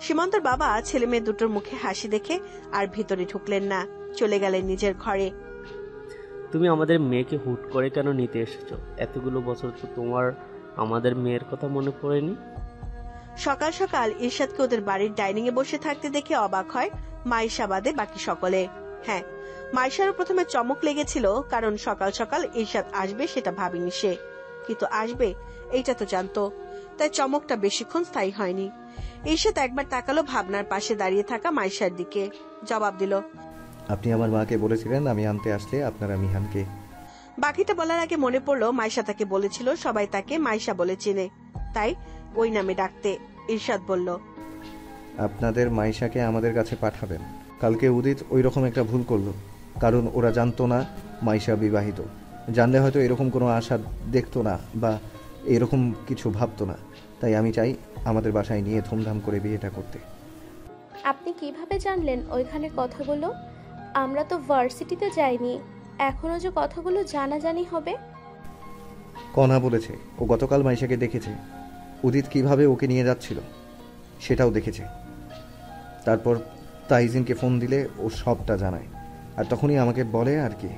Speaker 2: সীমান্তর বাবা ছেলে মেয়ে দুটোর মুখে হাসি দেখে আর ভিতরে ঢুকলেন না, চলে গেলেন নিজের ঘরে।
Speaker 13: তুমি আমাদের মেয়েকে হুট করে কেন নিতে এসেছো? এতগুলো বছর তো তোমার আমাদের মেয়ের কথা মনে পড়েনি?
Speaker 2: সকাল সকাল ইরশাদকে ওদের বাড়ির ডাইনিং এ বসে থাকতে দেখে অবাক হয় মাইশা বাদে বাকি সকলে। হ্যাঁ, মাইশারও প্রথমে চমক লেগেছিল, কারণ সকাল সকাল ইরশাদ আসবে সেটা ভাবেনি সে, কিন্তু আসবে এইটা তো জানতো। তাই চমকটা বেশিক্ষণ স্থায়ী হয়নি। ইরশাদ একবার তাকালো ভাবনার পাশে দাঁড়িয়ে থাকা মাইশার দিকে, জবাব দিল,
Speaker 4: আপনি আমার মাকে বলেছিলেন আমি আনতে আসলে আপনারা মিহানকে।
Speaker 2: বাকিটা বলার আগে মনে পড়লো মাইশা তাকে বলেছিল সবাই তাকে মাইশা বলে চেনে, তাই ওই নামে ডাকতে। ইরশাদ বলল,
Speaker 4: আপনাদের মাইশাকে আমাদের কাছে পাঠাবেন। কালকে উদিত ওই রকম একটা ভুল করলো, কারণ ওরা জানতো না মাইশা বিবাহিত। জানলে হয়তো এরকম কোনো আশা দেখতো না বা এরকম কিছু ভাবতো না। তাই আমি চাই আমাদের বাসায় নিয়ে ধুমধাম করে বিয়েটা করতে।
Speaker 8: আপনি কিভাবে জানলেন ওইখানে কথাগুলো? আমরা তো ভার্সিটিতে যাইনি, এখনো যে কথাগুলো জানাজানি হবে।
Speaker 4: কনা বলেছে ও গতকাল মাইশাকে দেখেছে, উদিত কিভাবে ওকে নিয়ে যাচ্ছিল সেটাও দেখেছে। তারপর তাইজিনকে ফোন দিলে ও সবটা জানায়, আর তখনই আমাকে বলে আর কি।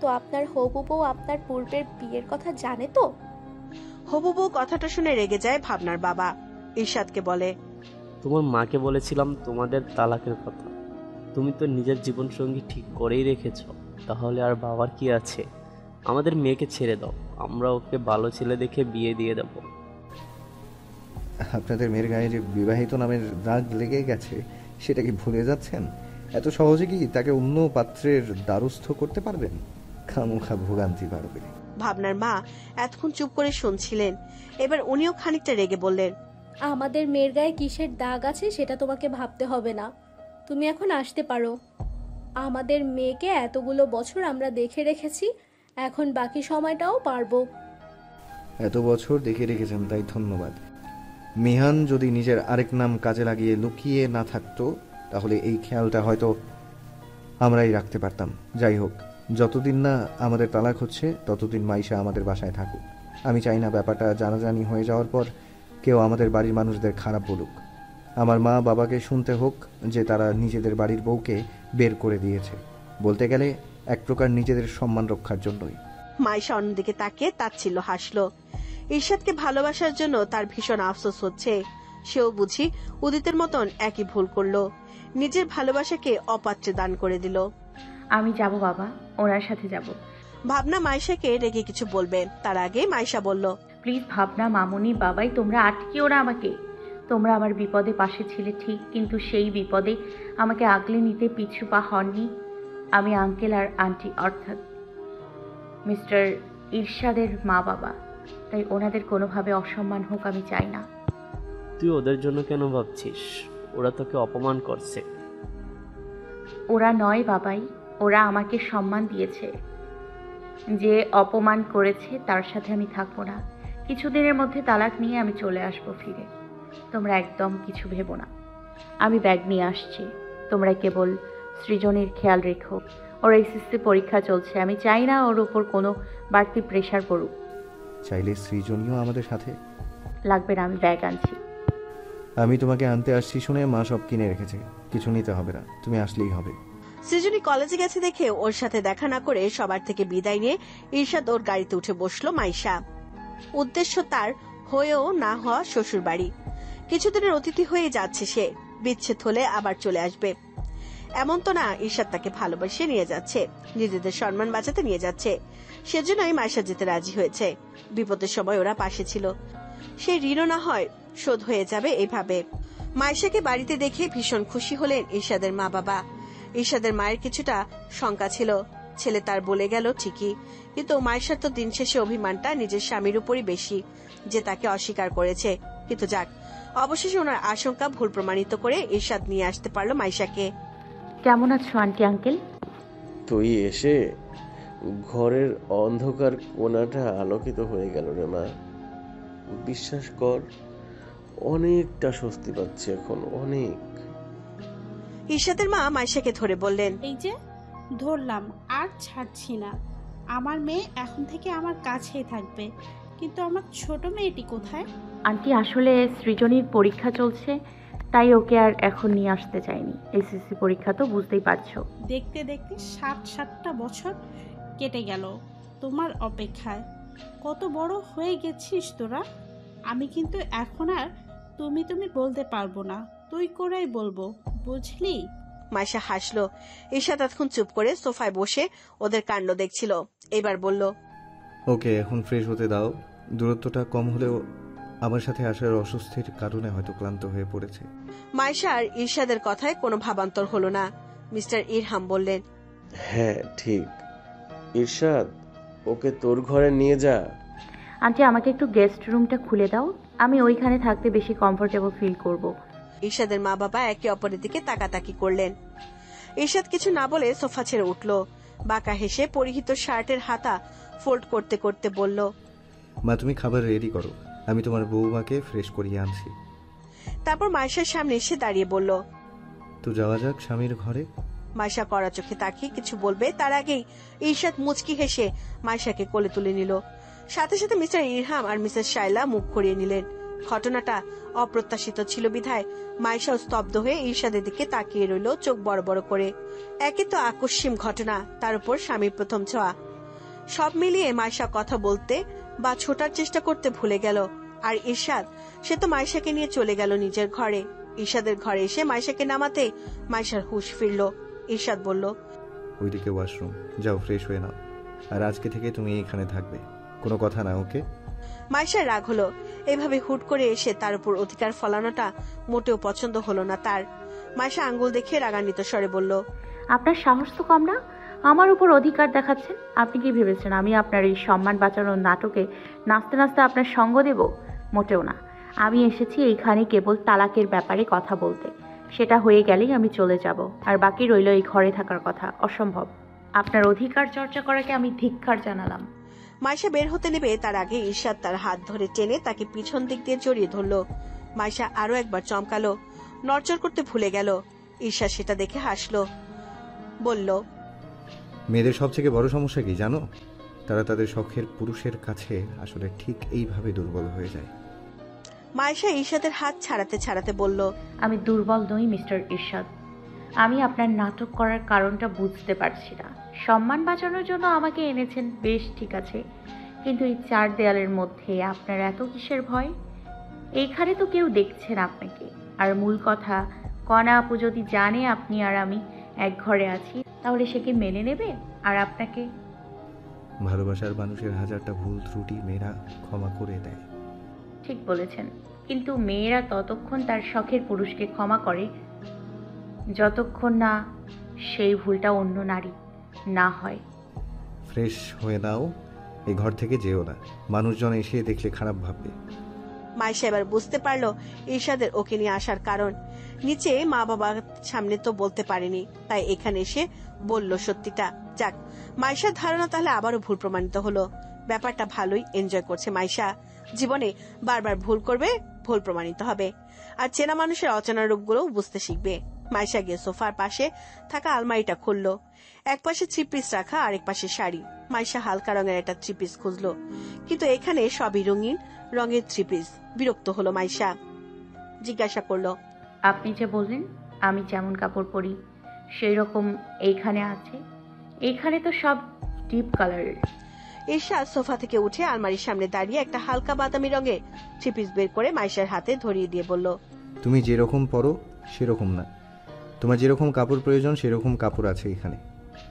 Speaker 8: তো আপনার হবু বউ আপনার পূর্বের বিয়ের কথা জানে তো?
Speaker 2: হবু বউ কথাটা শুনে রেগে যায় ভাবনার বাবা। ইরশাদকে বলে,
Speaker 13: তোমার মাকে বলেছিলাম তোমাদের তালাকের কথা, তুমি তো নিজের জীবন সঙ্গী ঠিক করেই রেখেছ, তাহলে আর বাবার কি আছে? আমাদের মেয়েকে ছেড়ে দাও, আমরা ওকে ভালো ছেলে দেখে বিয়ে দিয়ে দেব।
Speaker 4: আপনাদের মেয়ের গায়ে যে বিবাহিত নামের দাগ লেগে গেছে সেটা কি ভুলে যাচ্ছেন? এত সহজে কি তাকে অন্য পাত্রের দ্বারস্থ করতে পারবেন? খামোখা ভোগান্তি পারবে।
Speaker 2: ভাবনার মা এতক্ষণ চুপ করে শুনছিলেন, এবার উনিও খানিকটা রেগে বললেন,
Speaker 8: আমাদের মেয়ের গায়ে কিসের দাগ আছে সেটা তোমাকে ভাবতে হবে না, তুমি এখন আসতে পারো। আমাদের মেয়েকে এতগুলো বছর আমরা দেখে রেখেছি, এখন বাকি সময়টাও পারবো।
Speaker 4: এত বছর দেখে রেখেছেন তাই ধন্যবাদ। মিহান যদি নিজের আরেক নাম কাজে লাগিয়ে লুকিয়ে না থাকতো তাহলে এই খেয়ালটা হয়তো আমরাই রাখতে পারতাম। যাই হোক, যতদিন না আমাদের তালাক হচ্ছে ততদিন মাইশা আমাদের বাসায় থাকুক। আমি চাই না ব্যাপারটা জানাজানি হয়ে যাওয়ার পর কেউ আমাদের বাড়ির মানুষদের খারাপ বলুক। আমার মা বাবাকে শুনতে হোক যে তারা নিজেদের বাড়ির বউকে বের করে দিয়েছে, বলতে গেলে এক প্রকার নিজেদের সম্মান রক্ষার জন্যই।
Speaker 2: মাইশা অন্যদিকে তাকিয়ে তাচ্ছিল্য হাসলো। ইরশাদকে ভালোবাসার জন্য তার ভীষণ আফসোস হচ্ছে। সেও বুঝি উদিতের মতন একই ভুল করলো, নিজের ভালোবাসাকে অপাত্রে দান করে দিল।
Speaker 5: আমি যাব বাবা, ওনার সাথে যাব।
Speaker 2: ভাবনা মাইশাকে রেগে কিছু বলবে, তার আগে মাইশা বলল,
Speaker 5: প্লিজ ভাবনা, মামুনি, বাবাই, তোমরা আটকিও না আমাকে। তোমরা আমার বিপদে পাশে ছিলে ঠিক, কিন্তু সেই বিপদে আমাকে আগলে নিতে পিছু পা হননি। আমি আঙ্কেল আর আন্টি অর্থাৎ মিস্টার ইরশাদের মা বাবা, তাই ওনাদের কোনোভাবে অসম্মান হোক আমি চাই না।
Speaker 13: তুই ওদের জন্য কেন ভাবছিস? ওরা তোকে অপমান করছে।
Speaker 5: ওরা নয় বাবাই, ওরা আমাকে সম্মান দিয়েছে। যে অপমান করেছে তার সাথে আমি থাকবো না। কিছুদিনের মধ্যে তালাক নিয়ে আমি চলে আসবো ফিরে। তোমরা একদম কিছু ভেবো না, আমি ব্যাগ নিয়ে আসছি। তোমরা কেবল সৃজনীর খেয়াল রেখো, ওর এসএসসি পরীক্ষা চলছে, আমি চাই না ওর উপর কোনো বাড়তি প্রেশার পড়ুক।
Speaker 4: চাইলে সৃজনীও আমাদের সাথে।
Speaker 5: লাগবে না, আমি ব্যাগ আনছি।
Speaker 4: আমি তোমাকে আনতে আসছি শুনে মা সব কিনে রেখেছে, কিছু নিতে হবে না, তুমি আসলেই হবে।
Speaker 2: সৃজনী কলেজে গেছে দেখে ওর সাথে দেখা না করে সবার থেকে বিদায় নিয়ে ঈর্ষাদ ওর গাড়িতে উঠে বসলো মাইশা। উদ্দেশ্য তার হয়েও না হওয়া শ্বশুর বাড়ি। কিছুদিনের অতিথি হয়ে যাচ্ছে সে, বিচ্ছেদ হলে আবার চলে আসবে। এমন তো না ঈর্ষাদ তাকে ভালোবাসে নিয়ে যাচ্ছে, নিজেদের সম্মান বাঁচাতে নিয়ে যাচ্ছে। সেজন্যই মাইশা যেতে রাজি হয়েছে। বিপদের সময় ওরা পাশে ছিল, সেই ঋণও না হয় শোধ হয়ে যাবে এভাবে। মাইশাকে বাড়িতে দেখে ভীষণ খুশি হলেন ঈর্ষাদের মা বাবা। ঈর্ষাদের মায়ের কিছুটা শঙ্কা ছিল, ছেলে তার বলে গেল ঠিকই, কিন্তু মাইশার তো দিন শেষে অভিমানটা নিজের স্বামীর উপরই বেশি, যে তাকে অস্বীকার করেছে। কিন্তু যাক, অবশেষে ওনার আশঙ্কা ভুল প্রমাণিত করে ঈর্ষাদ নিয়ে আসতে পারলো মাইশাকে।
Speaker 5: কেমন আছো আন্টি আঙ্কেল?
Speaker 14: তুই এসে ঘরের অন্ধকার কোণাটা আলোকিত হয়ে গেল রে মা। বিশ্বাস কর, অনেকটা স্বস্তি পাচ্ছি এখন, অনেক।
Speaker 2: ঈর্ষাদের মা মাইশাকে ধরে বললেন,
Speaker 15: এই যে ধরলাম, আর ছাড়ছি না। আমার মেয়ে এখন থেকে আমার কাছেই থাকবে, কিন্তু আমার ছোট মেয়েটি কোথায়?
Speaker 5: আন্টি আসলে সৃজনীর পরীক্ষা চলছে, তাই ওকে আর এখন নিয়ে আসতে চাইনি। এসএসসি পরীক্ষা তো বুঝতেই পারছো।
Speaker 15: দেখতে দেখতে 7-7টা বছর কেটে গেল তোমার অপেক্ষায়। কত বড় হয়ে গেছিস তোরা। আমি কিন্তু এখন আর তুমি তুমি বলতে পারবো না, তুই করেই বলবো, বুঝলি?
Speaker 2: মাইশা হাসলো। ঈর্ষাদ এতক্ষণ চুপ করে সোফায় বসে ওদের কাণ্ড দেখছিল। এবার বলল,
Speaker 4: ওকে এখন ফ্রেশ হতে দাও। দূরত্বটা কম হলেও আমার সাথে আসার অস্বস্তির কারণে হয়তো ক্লান্ত হয়ে পড়েছে।
Speaker 2: মাইশা আর ঈর্ষাদের কথায় কোনো ভাবান্তর হলো না। মিস্টার ইরহাম বললেন,
Speaker 14: হ্যাঁ ঠিক। ঈর্ষাদ, ওকে তোর ঘরে নিয়ে যা।
Speaker 5: আন্টি আমাকে একটু গেস্ট রুমটা খুলে দাও, আমি ওইখানে থাকতে বেশি কমফোর্টেবল ফিল করব।
Speaker 2: ঈর্ষাদের মা বাবা একে অপরের দিকে তাকাতাকি করলেন। ঈর্ষাদ কিছু না বলে সোফা ছেড়ে উঠল। বাঁকা হেসে পরিহিত শার্টের হাতা ফোল্ড করতে করতে বলল,
Speaker 4: মা তুমি খাবার রেডি করো, আমি তোমার বৌমাকে ফ্রেশ করিয়ে আনছি।
Speaker 2: তারপর মাইশার সামনে এসে দাঁড়িয়ে বলল,
Speaker 4: তো যাওয়া যাক স্বামীর ঘরে।
Speaker 2: মাইশা কড়া চোখে তাকিয়ে কিছু বলবে তার আগেই ঈর্ষাদ মুচকি হেসে মাইশাকে কোলে তুলে নিল। সাথে সাথে মিস্টার ইরহাম আর মিসেস শাইলা মুখ ঘুরিয়ে নিলেন। ঘটনাটা অপ্রত্যাশিত ছিল বিধায় মাইশাও স্তব্ধ হয়ে ঈর্ষাদের দিকে তাকিয়ে রইল চোখ বড় বড় করে। একে তো আকস্মিক ঘটনা, তার উপর স্বামীর প্রথম ছোঁয়া। সব মিলিয়ে মাইশা কথা বলতে বা ছোটার চেষ্টা করতে ভুলে গেল। আর ঈর্ষাদ, সে তো মাইশাকে নিয়ে চলে গেল নিজের ঘরে। ঈর্ষাদের ঘরে এসে মাইশাকে নামাতে মাইশার হুঁশ ফিরল। ঈর্ষাদ বলল,
Speaker 4: ওইদিকে ওয়াশরুম, যাও ফ্রেশ হয়ে নাও, আর আজকে থেকে তুমি এখানে থাকবে, কোনো কথা না, ওকে?
Speaker 2: মাইশার রাগ হলো। এভাবে হুট করে এসে তার উপর অধিকার ফলানোটা মোটেও পছন্দ হলো না তার। মাইশা আঙ্গুল দেখে রাগান্বিত স্বরে বলল,
Speaker 5: আপনার সাহস তো কম না, আমার উপর অধিকার দেখাচ্ছেন। আপনি কি ভেবেছেন আমি আপনার এই সম্মান বাঁচানোর নাটকে নাচতে নাচতে আপনার সঙ্গ দেব? মোটেও না। আমি এসেছি এইখানে কেবল তালাকের ব্যাপারে কথা বলতে। সেটা হয়ে গেলেই আমি চলে যাব, আর বাকি রইল এই ঘরে থাকার কথা। অসম্ভব। আপনার অধিকার চর্চা করাকে আমি ধিক্কার জানালাম।
Speaker 2: মাইশা বের হতে নেবে তার আগে ঈর্ষাদ তার হাত ধরে টেনে তাকে পিছন দিক দিয়ে জড়িয়ে ধরল। মাইশা আরো একবার চমকালো, নড়চড় করতে ভুলে গেল। ঈর্ষাদ সেটা দেখে হাসলো, বলল,
Speaker 4: মেয়েদের সবথেকে বড় সমস্যা কি জানো? তারা তাদের শখের পুরুষের কাছে আসলে ঠিক এইভাবে দুর্বল হয়ে যায়।
Speaker 2: মাইশা ঈর্ষাদের হাত ছাড়াতে ছাড়াতে বলল,
Speaker 5: আমি দুর্বল নই মিস্টার ঈর্ষাদ। আমি আপনার নাটক করার কারণটা বুঝতে পারছি না। সম্মান বাঁচানোর জন্য আমাকে এনেছেন, বেশ ঠিক আছে, কিন্তু এই 4 দেয়ালের মধ্যে আপনার এত কিসের ভয়? এইখানে তো কেউ দেখছে না আপনাকে। আর মূল কথা, কণা আপু যদি জানে আপনি আর আমি এক ঘরে আছি, তাহলে সে কি মেনে নেবে? আর আপনাকে?
Speaker 4: ভালোবাসার মানুষের হাজারটা ভুল ত্রুটি মেয়েরা ক্ষমা করে দেয়।
Speaker 5: ঠিক বলেছেন, কিন্তু মেয়েরা ততক্ষণ তার শখের পুরুষকে ক্ষমা করে যতক্ষণ না সেই ভুলটা অন্য নারী না হয়।
Speaker 4: ফ্রেশ হয়ে নাও, এই ঘর থেকে যেও না, মানুষজন এসে দেখলে খারাপ ভাববে।
Speaker 2: মাইশা এবার বুঝতে পারলো ঈর্ষাদের ওকে নিয়ে আসার কারণ। নিচে মা বাবার সামনে তো বলতে পারেনি, তাই এখানে এসে বলল সত্যিটা। যাক, মাইশার ধারণা তাহলে আবারও ভুল প্রমাণিত হলো। ব্যাপারটা ভালোই এনজয় করছে মাইশা। জীবনে বারবার ভুল করবে, ভুল প্রমাণিত হবে, আর চেনা মানুষের অচেনা রূপগুলো বুঝতে শিখবে। মাইশা গিয়ে সোফার পাশে থাকা আলমারিটা খুললো। এক পাশে 3 পিস রাখা, আরেক পাশে শাড়ি। মাইশা হালকা রঙের একটা 3 পিস খুঁজলো, কিন্তু এখানে সবই রঙিন রঙের 3 পিস। বিরক্ত হলো মাইশা, জিজ্ঞাসা করলো,
Speaker 5: আপনি যে বললেন আমি যেমন কাপড় পরি সেই রকম এইখানে আছে? এইখানে তো সব ডিপ কালারের।
Speaker 2: ঈর্ষাদ সোফা থেকে উঠে আলমারির সামনে দাঁড়িয়ে একটা হালকা বাদামি রঙের 3 পিস বের করে মাইশার হাতে ধরিয়ে দিয়ে বলল,
Speaker 4: তুমি যেরকম পরো সেরকম না, তোমার যেরকম কাপড় প্রয়োজন সেরকম কাপড় আছে এখানে।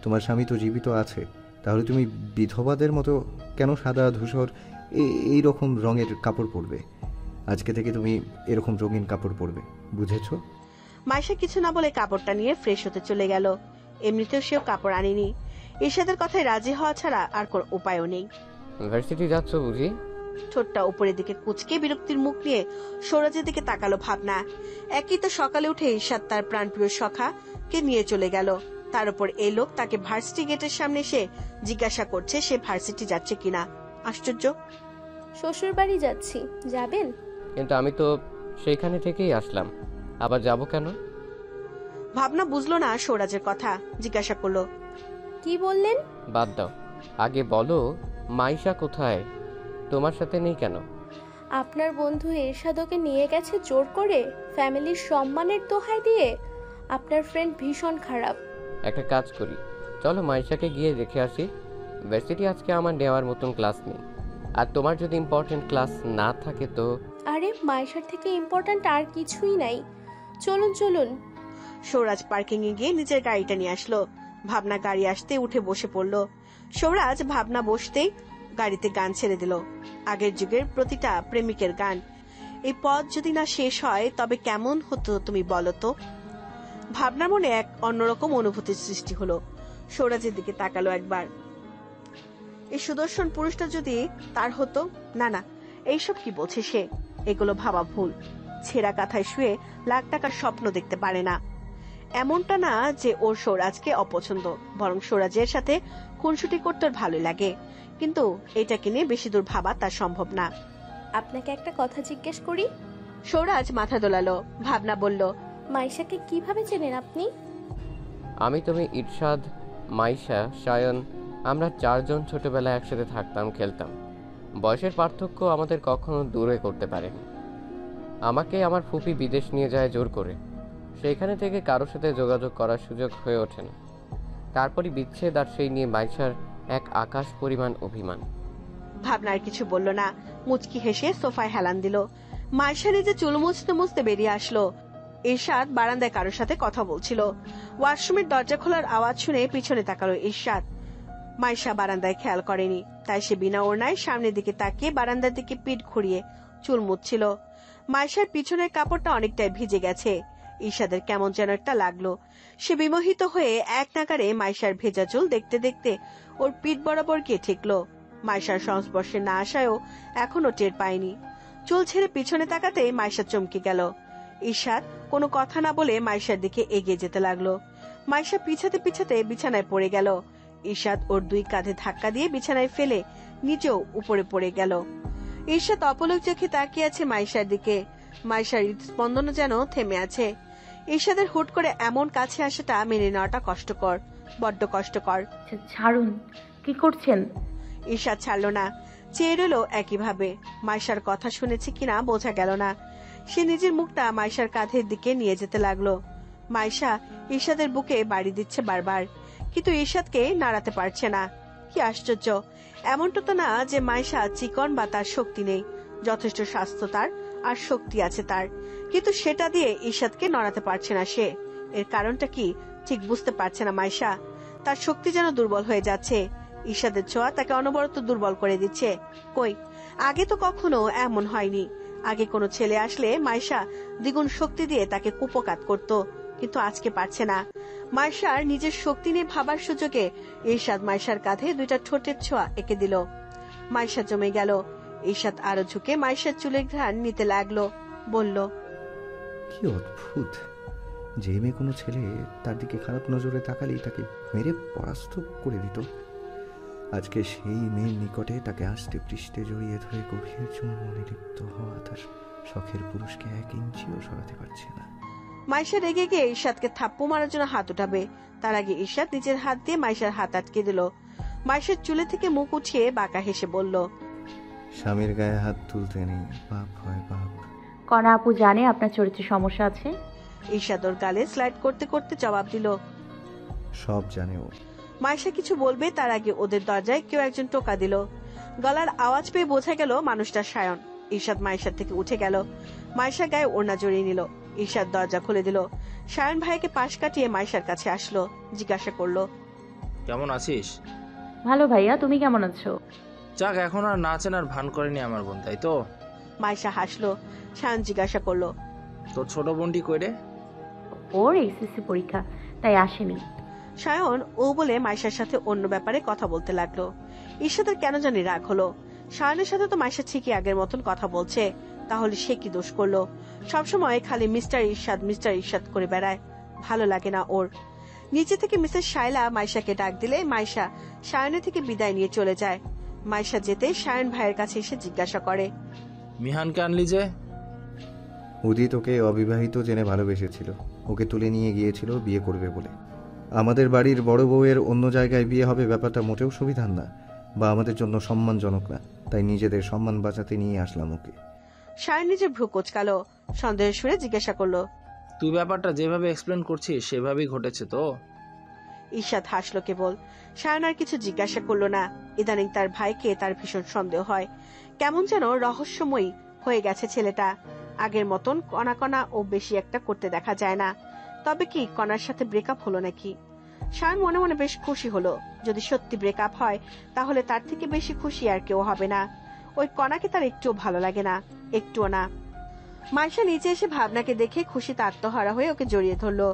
Speaker 4: তোমার স্বামী তো জীবিত আছে, তাহলে তুমি বিধবাদের মতো কেন সাদা ধূসর এই রকম রঙের কাপড় পরবে? আজকে থেকে তুমি এরকম রঙিন কাপড় পরবে, বুঝেছো?
Speaker 2: মাইশা কিছু না বলে কাপড়টা নিয়ে ফ্রেশ হতে চলে গেল। এমনিতেও সেও কাপড় আনেনি। ঈর্ষাদের কথায় রাজি হওয়া ছাড়া আর কোনো উপায়ও নেই।
Speaker 10: ভার্সিটি যাচ্ছ বুঝি?
Speaker 2: ঠোঁটটা উপরের দিকে কুঁচকে বিরক্তির মুখ নিয়ে সৌরাজের দিকে তাকালো ভাবনা। একই তো সকালে উঠে ঈর্ষাদ তার প্রাণপ্রিয় সখাকে নিয়ে চলে গেল, তার উপর এই লোক তাকে ভার্সিটি গেটের সামনে এসে জিজ্ঞাসা করছে সে ভার্সিটি যাচ্ছে কিনা। আশ্চর্য।
Speaker 8: শ্বশুর বাড়ি যাচ্ছি, যাবেন?
Speaker 10: কিন্তু আমি তো সেইখানে থেকেই আসলাম, আবার যাব কেন?
Speaker 2: ভাবনা বুঝলো না সৌরাজের কথা, জিজ্ঞাসা করলো,
Speaker 8: কি বললেন?
Speaker 10: বাদ দাও, আগে বলো মাইশা কোথায়? তোমার সাথে নেই কেন?
Speaker 8: আপনার বন্ধু এরশাদকে নিয়ে গেছে জোর করে, ফ্যামিলির সম্মানের দোহাই দিয়ে। আপনার ফ্রেন্ড ভীষণ খারাপ।
Speaker 10: একটা কাজ করি, চলো মাইশাকে গিয়ে দেখে আসি। ভার্সিটি আজকে আমার নেওয়ার মতন ক্লাস নেই, আর তোমার যদি ইম্পর্টেন্ট ক্লাস না থাকে তো?
Speaker 8: আরে মাইশার থেকে ইম্পর্ট্যান্ট আর কিছুই নাই, চলুন চলুন।
Speaker 2: সৌরাজ পার্কিং এ গিয়ে নিজের গাড়িটা নিয়ে আসলো। ভাবনা গাড়ি আসতে উঠে বসে পড়লো। সৌরাজ ভাবনা বসতেই গাড়িতে গান ছেড়ে দিল, আগের যুগের প্রতিটা প্রেমিকের গান। এই পথ যদি না শেষ হয় তবে কেমন হতো তুমি বলো তো? ভাবনার মনে এক অন্যরকম অনুভূতির সৃষ্টি হলো। সৌরাজের দিকে তাকালো একবার। এই সুদর্শন পুরুষটা যদি তার হতো। না না, এইসব কি বলছে সে? এগুলো ভাবা ভুল। ছেঁড়া কাঁথায় শুয়ে লাখ টাকার স্বপ্ন দেখতে পারে না। এমনটা না যে ওর সৌরাজকে অপছন্দ, বরং সৌরাজের সাথে খুনসুটি করতে ওর ভালো লাগে, কিন্তু এটাকে নিয়ে বেশি দূর ভাবা তার সম্ভব না।
Speaker 8: আপনাকে একটা কথা জিজ্ঞেস করি?
Speaker 2: সৌরাজ মাথা দোলালো। ভাবনা বলল,
Speaker 8: মাইশাকে কিভাবে চেনেন আপনি?
Speaker 10: আমি, তুমি, ইরশাদ, মাইশা, সায়ন, আমরা 4 জন ছোটবেলায় একসাথে থাকতাম, খেলতাম। বয়সের পার্থক্য আমাদের কখনো দূরে করতে পারেনি। আমাকে আমার ফুপি বিদেশ নিয়ে যায় জোর করে, সেইখানে থেকে কারোর সাথে যোগাযোগ করার সুযোগ হয়ে ওঠে না। তারপরই বিচ্ছেদ, আর সেই নিয়ে মাইশার এক আকাশ পরিমাণ অভিমান।
Speaker 2: ভাবনার কিছু বলল না, মুচকি হেসে সোফায় হেলান দিল। মাইশা নিজে চুল মুছতে মুছতে বেরিয়ে আসলো। ইরশাদ বারান্দায় কারোর সাথে কথা বলছিল। ওয়াশরুমের দরজা খোলার আওয়াজ শুনে পিছনে তাকালো ইরশাদ। মাইশা বারান্দায় খেয়াল করেনি, তাই সে বিনা ওড়নায় সামনের দিকে তাকিয়ে বারান্দার দিকে পিঠ ঘুরিয়ে চুল মুছছিল। মাইশার পিছনের কাপড়টা অনেকটাই ভিজে গেছে। ইরশাদের কেমন যেন একটা লাগলো। সে বিমোহিত হয়ে এক নাগারে মাইশার ভেজা চুল দেখতে দেখতে ওর পিঠ বরাবর গিয়ে ঠেকলো। মাইশার সংস্পর্শে না আসায়ও এখনো টের পায়নি। চুল ছেড়ে পিছনে তাকাতে মাইশা চমকে গেল। ইরশাদ কোনো কথা না বলে মাইশার দিকে এগিয়ে যেতে লাগলো। মাইশা পিছাতে পিছাতে বিছানায় পড়ে গেল। ইরশাদ ওর 2 কাঁধে ধাক্কা দিয়ে বিছানায় ফেলে নিচেও উপরে পড়ে গেল। ইরশাদ অপলক চোখে তাকিয়ে আছে মাইশার দিকে। মাইশার হৃদস্পন্দন যেন থেমে আছে। ইরশাদের হুট করে এমন কাছে আসাটা মেনে নেওয়াটা কষ্টকর, বড্ড কষ্টকর।
Speaker 5: ছাড়ুন, কি করছেন?
Speaker 2: ইরশাদ ছাড়লো না, চেয়ে রইল একইভাবে। মাইশার কথা শুনেছে কিনা বোঝা গেল না। সে নিজের মুখটা মাইশার কাঁধের দিকে নিয়ে যেতে লাগলো। মাইশা ইরশাদের বুকে বাড়ি দিচ্ছে বারবার, কিন্তু ইরশাদকে নাড়াতে পারছে না। কি আশ্চর্য! এমনটা তো না যে মাইশা চিকন বা তার শক্তি নেই, যথেষ্ট স্বাস্থ্য তার আর শক্তি আছে তার, কিন্তু সেটা দিয়ে ইরশাদকে নড়াতে পারছে না সে। এর কারণটা কি ঠিক বুঝতে পারছে না মাইশা। তার শক্তি যেন দুর্বল হয়ে যাচ্ছে। ইরশাদের ছোঁয়া তাকে অনবরত দুর্বল করে দিচ্ছে। কই, আগে তো কখনো এমন হয়নি। আগে কোনো ছেলে আসলে মাইশা দ্বিগুণ শক্তি দিয়ে তাকে কুপকাত করত, কিন্তু আজকে পারছে না। মাইশার নিজের শক্তি নিয়ে ভাবার সুযোগে ইরশাদ মাইশার কাঁধে 2টা ঠোঁটের ছোঁয়া এঁকে দিল। মাইশা জমে গেল। ইরশাদ আরো ঝুঁকে মাইশার চুলের ঘ্রাণ নিতে লাগলো। বলল,
Speaker 4: কি অদ্ভুত! যে মেয়ে কোনো ছেলে তার দিকে খারাপ নজরে তাকালেই তাকে মেরে পরাস্ত করে দিত, আজকে সেই মেয়ের নিকটে তাকে আস্তে পৃষ্ঠে জড়িয়ে ধরে গভীর চুম্বনে লিপ্ত হওয়া তার শখের পুরুষকে 1 ইঞ্চিও সরাতে পারছে না।
Speaker 2: মাইশা রেগে গিয়ে ঈর্ষাদকে থাপ্পড় মারার জন্য হাত উঠাবে, তার আগে ঈর্ষাদ নিজের হাত দিয়ে মাইশার হাত আটকে দিল। মাইশার চুলে থেকে মুখ উঠিয়ে বাঁকা হেসে বলল,
Speaker 4: স্বামীর গায়ে হাত তুলতে নেই, পাপ হয় পাপ।
Speaker 5: কণা আপু জানে আপনার চরিত্রে সমস্যা আছে।
Speaker 2: ঈর্ষাদ ওর গালে স্লাইড করতে করতে জবাব দিল,
Speaker 4: সব জানে ও।
Speaker 2: মাইশা কিছু বলবে তার আগে ওদের দরজায় কেউ একজন টোকা দিল। গলার আওয়াজ পেয়ে বোঝা গেল মানুষটা সায়ন। ঈর্ষাদ মাইশার থেকে উঠে গেল, মাইশা গায়ে ওড়না জড়িয়ে নিল। ঈর্ষাদ দরজা খুলে দিল। সায়ন ভাইকে পাশ কাটিয়ে মাইশার কাছে আসলো, জিজ্ঞাসা করলো,
Speaker 3: কেমন আছিস?
Speaker 5: ভালো ভাইয়া, তুমি কেমন আছো?
Speaker 3: যাক, এখন আর না চেনার ভান করেনি আমার বোন, তাই তো?
Speaker 2: মাইশা হাসলো। সায়ন জিজ্ঞাসা করলো,
Speaker 3: তোর ছোট বোনটি কই রে?
Speaker 5: ওর এসএসসি পরীক্ষা, তাই আসেনি।
Speaker 2: সায়ন ও বলে মাইশার সাথে অন্য ব্যাপারে কথা বলতে লাগলো। ঈর্ষাদের কেন জানি রাগ হলো। সায়নের সাথে তো মাইশা ঠিকই আগের মতন কথা বলছে, তাহলে সে কি দোষ করলো? সবসময় খালি মিস্টার ঈর্ষাদ করে বেড়ায়, ভালো লাগে না ওর। নিচে থেকে মিসেস শায়লা মাইশাকে ডাক দিলে মাইশা সায়নের থেকে বিদায় নিয়ে চলে যায়। মাইশা যেতে সায়ন ভাইয়ের কাছে এসে জিজ্ঞাসা করে,
Speaker 3: মিহানকে আনলি যে?
Speaker 4: উদিত ওকে অবিবাহিত জেনে ভালোবেসেছিল, ওকে তুলে নিয়ে গিয়েছিল বিয়ে করবে বলে। আমাদের বাড়ির বড় বউয়ের অন্য জায়গায় বিয়ে হবে, ব্যাপারটা মোটেও সুবিধার না বা আমাদের জন্য সম্মানজনক না, তাই নিজেদের সম্মান বাঁচাতে নিয়ে আসলাম ওকে।
Speaker 2: সায়ন নিজের ভ্রু কোচকালো, সন্দেহের সুরে জিজ্ঞাসা করলো,
Speaker 3: তুই ব্যাপারটা যেভাবে এক্সপ্লেন করছিস সেভাবেই ঘটেছে তো?
Speaker 2: ঈর্ষাদ হাসলো কেবল। সায়ন আর কিছু জিজ্ঞাসা করলো না। ইদানিং তার ভাইকে তার ভীষণ সন্দেহ হয়, কেমন যেন রহস্যময়ী হয়ে গেছে ছেলেটা। আগের মতন কণা কণা ও বেশি একটা করতে দেখা যায় না। তবে কি কণার সাথে ব্রেকআপ হলো নাকি? সায়ন মনে মনে বেশ খুশি হলো। যদি সত্যি ব্রেকআপ হয় তাহলে তার থেকে বেশি খুশি আর কেউ হবে না। ওই কণাকে তার একটুও ভালো লাগে না, একটুও না। মাইশা নিচে এসে ভাবনাকে দেখে খুশিতে আত্মহারা হয়ে ওকে জড়িয়ে ধরলো।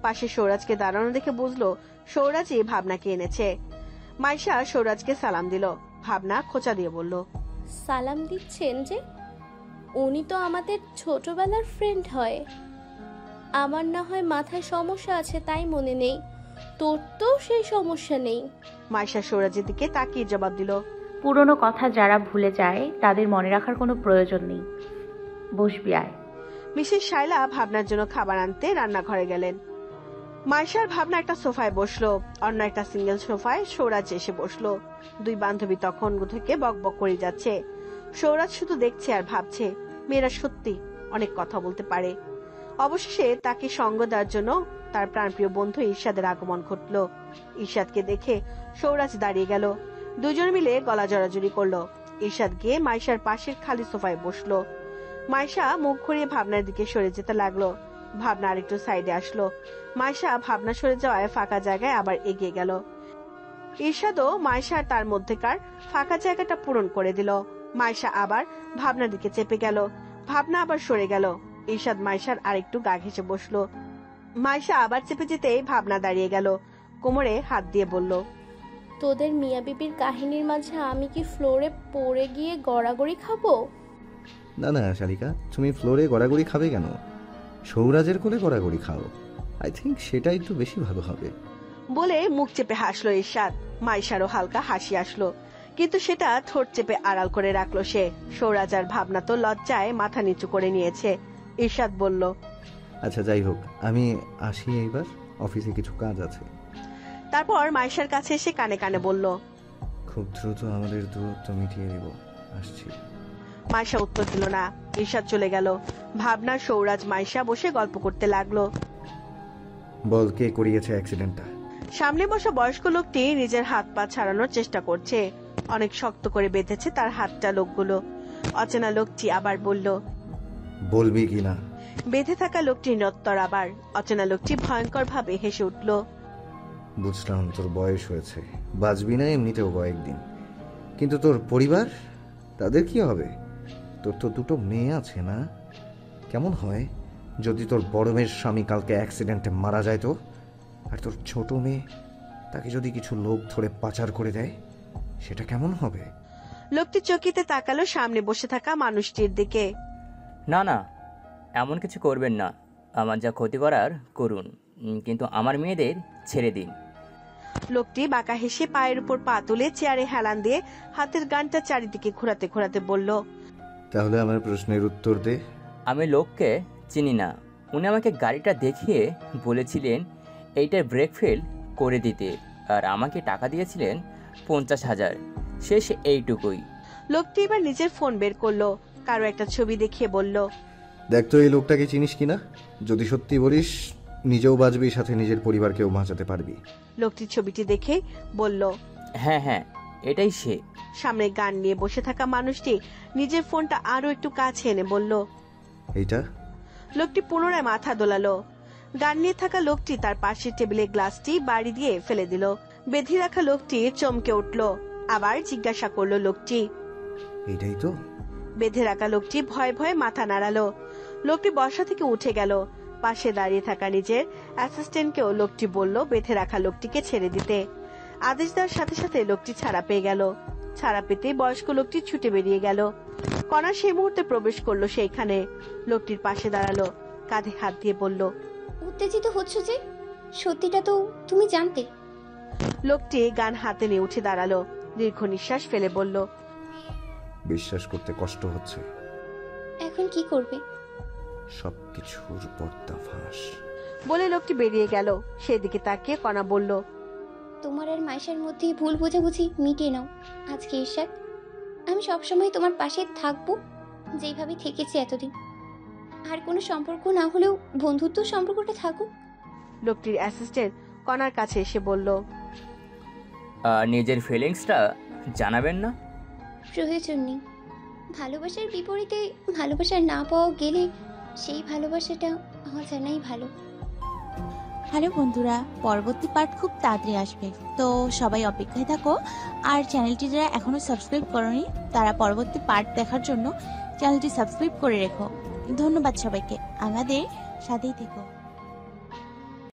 Speaker 2: পাশে সৌরাজকে দাঁড়ানো দেখে বুঝলো সৌরাজই ভাবনাকে এনেছে। মাইশা সৌরাজকে সালাম দিল। ভাবনা খোঁচা দিয়ে বলল,
Speaker 8: সালাম দিচ্ছেন যে? উনি তো আমাদের ছোটবেলার ফ্রেন্ড হয়। আমার না হয় মাথায় সমস্যা আছে তাই মনে নেই, তোর তো সেই সমস্যা নেই।
Speaker 2: মাইশা সৌরাজের দিকে তাকিয়ে জবাব দিল,
Speaker 5: পুরনো কথা যারা ভুলে যায় তাদের মনে রাখার কোনো প্রয়োজন নেই। বসবি আয়।
Speaker 2: মিসেস শায়লা ভাবনার জন্য খাবার আনতে রান্নাঘরে গেলেন। মাইশার ভাবনা একটা সোফায় বসলো, অন্য একটা সিঙ্গেল সোফায় সৌরাজ এসে বসলো। দুই বান্ধবী তখন থেকে বকবক করে যাচ্ছে। সৌরাজ শুধু দেখছে আর ভাবছে, মেয়েরা সত্যি অনেক কথা বলতে পারে। অবশেষে তাকে সঙ্গ দেওয়ার জন্য তার প্রাণপ্রিয় বন্ধু ঈর্ষাদের আগমন ঘটলো। ঈর্ষাদকে দেখে সৌরাজ দাঁড়িয়ে গেল। দুজন মিলে গলা জড়াজড়ি করলো। ঈর্ষাদ গিয়ে মাইশার পাশের খালি সোফায় বসলো। মাইশা মুখ ঘুরিয়ে ভাবনার দিকে সরে যেতে লাগলো। ভাবনা আরেকটু সাইডে আসলো। মাইশা ভাবনা সরে যাওয়ায় ফাঁকা জায়গায় আবার এগিয়ে গেল। ঈর্ষাদও মাইশার তার মধ্যেকার ফাঁকা জায়গাটা পূরণ করে দিল। মাইশা আবার ভাবনার দিকে চেপে গেল। ভাবনা আবার সরে গেল। ঈর্ষাদ মাইশার আরেকটু গা ঘেঁষে বসলো। মাইশা আবার চেপে যেতেই ভাবনা দাঁড়িয়ে গেল, কোমরে হাত দিয়ে বলল,
Speaker 8: তোদের মিয়া বিবির কাহিনীর মাঝে আমি কি ফ্লোরে পড়ে গিয়ে গড়াগড়ি খাবো?
Speaker 4: না না শালিকা, তুমি ফ্লোরে গড়াগড়ি খাবে কেন? সৌরাজের কোলে গড়াগড়ি খাও, আই থিঙ্ক সেটা একটু বেশি ভালো হবে।
Speaker 2: বলে মুখ চেপে হাসলো ঈর্ষাদ। মাইশারও হালকা হাসি আসলো, কিন্তু সেটা ঠোঁট চেপে আড়াল করে রাখলো সে। সৌরাজ আর ভাবনা তো লজ্জায় মাথা নিচু করে নিয়েছে। ঈর্ষাদ বলল,
Speaker 4: আচ্ছা যাই হোক, আমি আসি এইবার, অফিসে কিছু কাজ আছে।
Speaker 2: তারপর মাইশার কাছে এসে কানে কানে বলল,
Speaker 4: খুব দ্রুত আমাদের দূরত্ব মিটিয়ে দিব, আসছি।
Speaker 2: মাইশা উত্তর দিল না। ঈর্ষাদ চলে গেল। ভাবনা, সৌরাজ, মাইশা বসে গল্প করতে লাগলো।
Speaker 4: বল, কে করিয়েছে অ্যাক্সিডেন্টটা?
Speaker 2: সামনে বসা বয়স্ক লোকটি নিজের হাত পা ছাড়ানোর চেষ্টা করছে। অনেক শক্ত করে বেঁধেছে তার হাতটা লোকগুলো। অচেনা লোকটি আবার বলল,
Speaker 4: বলবি কি না?
Speaker 2: বেঁধে থাকা লোকটি নত্তর আবার। অচেনা লোকটি ভয়ঙ্কর ভাবে হেসে উঠল।
Speaker 4: বুঝলাম তোর বয়স হয়েছে, বাঁচবি না এমনিতেও কয়েকদিন, কিন্তু তোর পরিবার, তাদের কি হবে? তোর তো দুটো মেয়ে আছে না? কেমন হয় যদি তোর বড় মেয়ের স্বামী কালকে অ্যাক্সিডেন্টে মারা যায় তো? আর তোর ছোট মেয়ে, তাকে যদি কিছু লোক ধরে পাচার করে দেয়, সেটা কেমন হবে?
Speaker 2: লোকটি চকিতে তাকালো সামনে বসে থাকা মানুষটির দিকে।
Speaker 16: না না, এমন কিছু করবেন না, আমার যা ক্ষতি করার করুন, কিন্তু আমার মেয়েদের ছেড়ে দিন।
Speaker 2: লোকটি বাঁকা হেসে পায়ের উপর পা তুলে চেয়ারে হেলান দিয়ে হাতের গানটা চারিদিকে ঘোরাতে ঘোরাতে বলল,
Speaker 4: তাহলে আমার প্রশ্নের উত্তর দে।
Speaker 16: আমি লোককে চিনি না, উনি আমাকে গাড়িটা দেখিয়ে বলেছিলেন এইটার ব্রেক ফেল করে দিতে, আর আমাকে টাকা দিয়েছিলেন 50,000। শেষ এইটুকুই।
Speaker 2: লোকটি এবার নিজের ফোন বের করলো, কারো একটা ছবি দেখিয়ে বলল,
Speaker 4: দেখ তো এই লোকটাকে চিনিস কিনা। যদি সত্যি বলিস নিজেও বাঁচবি, সাথে নিজের পরিবারকেও বাঁচাতে পারবি।
Speaker 2: লোকটির ছবিটি দেখে বলল,
Speaker 16: হ্যাঁ হ্যাঁ, এটাই সে।
Speaker 2: সামনে গান নিয়ে বসে থাকা মানুষটি নিজের ফোনটা আরো একটু কাছে এনে বলল,
Speaker 4: এইটা?
Speaker 2: লোকটি পুনরায় মাথা দোলালো। গান নিয়ে থাকা লোকটি তার পাশের টেবিলে গ্লাসটি বাড়ি দিয়ে ফেলে দিল। বেঁধে রাখা লোকটি চমকে উঠল, আবার জিজ্ঞাসা করলো লোকটি,
Speaker 4: এইটাই তো?
Speaker 2: বেঁধে রাখা লোকটি ভয়ে ভয়ে মাথা নাড়ালো। লোকটি বসা থেকে উঠে গেল। পাশে দাঁড়িয়ে থাকা নিজের অ্যাসিস্ট্যান্টকেও লোকটি বলল বেঁধে রাখা লোকটিকে ছেড়ে দিতে। আদেশ দেওয়ার সাথে সাথে লোকটি ছাড়া পেয়ে গেল। ছাড়া পেতেই বয়স্ক লোকটি ছুটে বেরিয়ে গেল। কণা সেই মুহূর্তে প্রবেশ করলো সেইখানে। লোকটির পাশে দাঁড়ালো, কাঁধে হাত দিয়ে বলল,
Speaker 9: উত্তেজিত হচ্ছ যে? সত্যিটা তো তুমি জানতে।
Speaker 2: লোকটি গান হাতে নিয়ে উঠে দাঁড়ালো, দীর্ঘ নিঃশ্বাস ফেলে বলল,
Speaker 4: বিশ্বাস করতে কষ্ট হচ্ছে।
Speaker 9: এখন কি করবে?
Speaker 4: সবকিছুর পর্দাফাঁস।
Speaker 2: বলে লোকটি বেরিয়ে গেল। সেদিকে তাকিয়ে কণা বলল,
Speaker 9: তোমার আর মাইশার মধ্যে ভুল বোঝাবুঝি মিটিয়ে নাও আজকে ঈর্ষাদ। আমি সবসময় তোমার পাশে থাকবো, যেইভাবে থেকেছি এতদিন। আর কোনো সম্পর্ক না হলেও বন্ধুত্ব সম্পর্কটা থাকুক।
Speaker 2: লোকটির অ্যাসিস্ট্যান্ট কণার কাছে এসে বলল,
Speaker 16: নিজের ফিলিংসটা জানাবেন না?
Speaker 9: প্রয়োজন নেই। ভালোবাসার বিপরীতে ভালোবাসার না পাওয়া গেলে সেই ভালোবাসাটা অজানাই ভালো।
Speaker 17: হ্যালো বন্ধুরা, পরবর্তী পার্ট খুব তাড়াতাড়ি আসবে, তো সবাই অপেক্ষায় থাকো। আর চ্যানেলটি যারা এখনো সাবস্ক্রাইব করোনি তারা পরবর্তী পার্ট দেখার জন্য চ্যানেলটি সাবস্ক্রাইব করে রেখো। ধন্যবাদ সবাইকে, আমাদের সাথেই থেকো।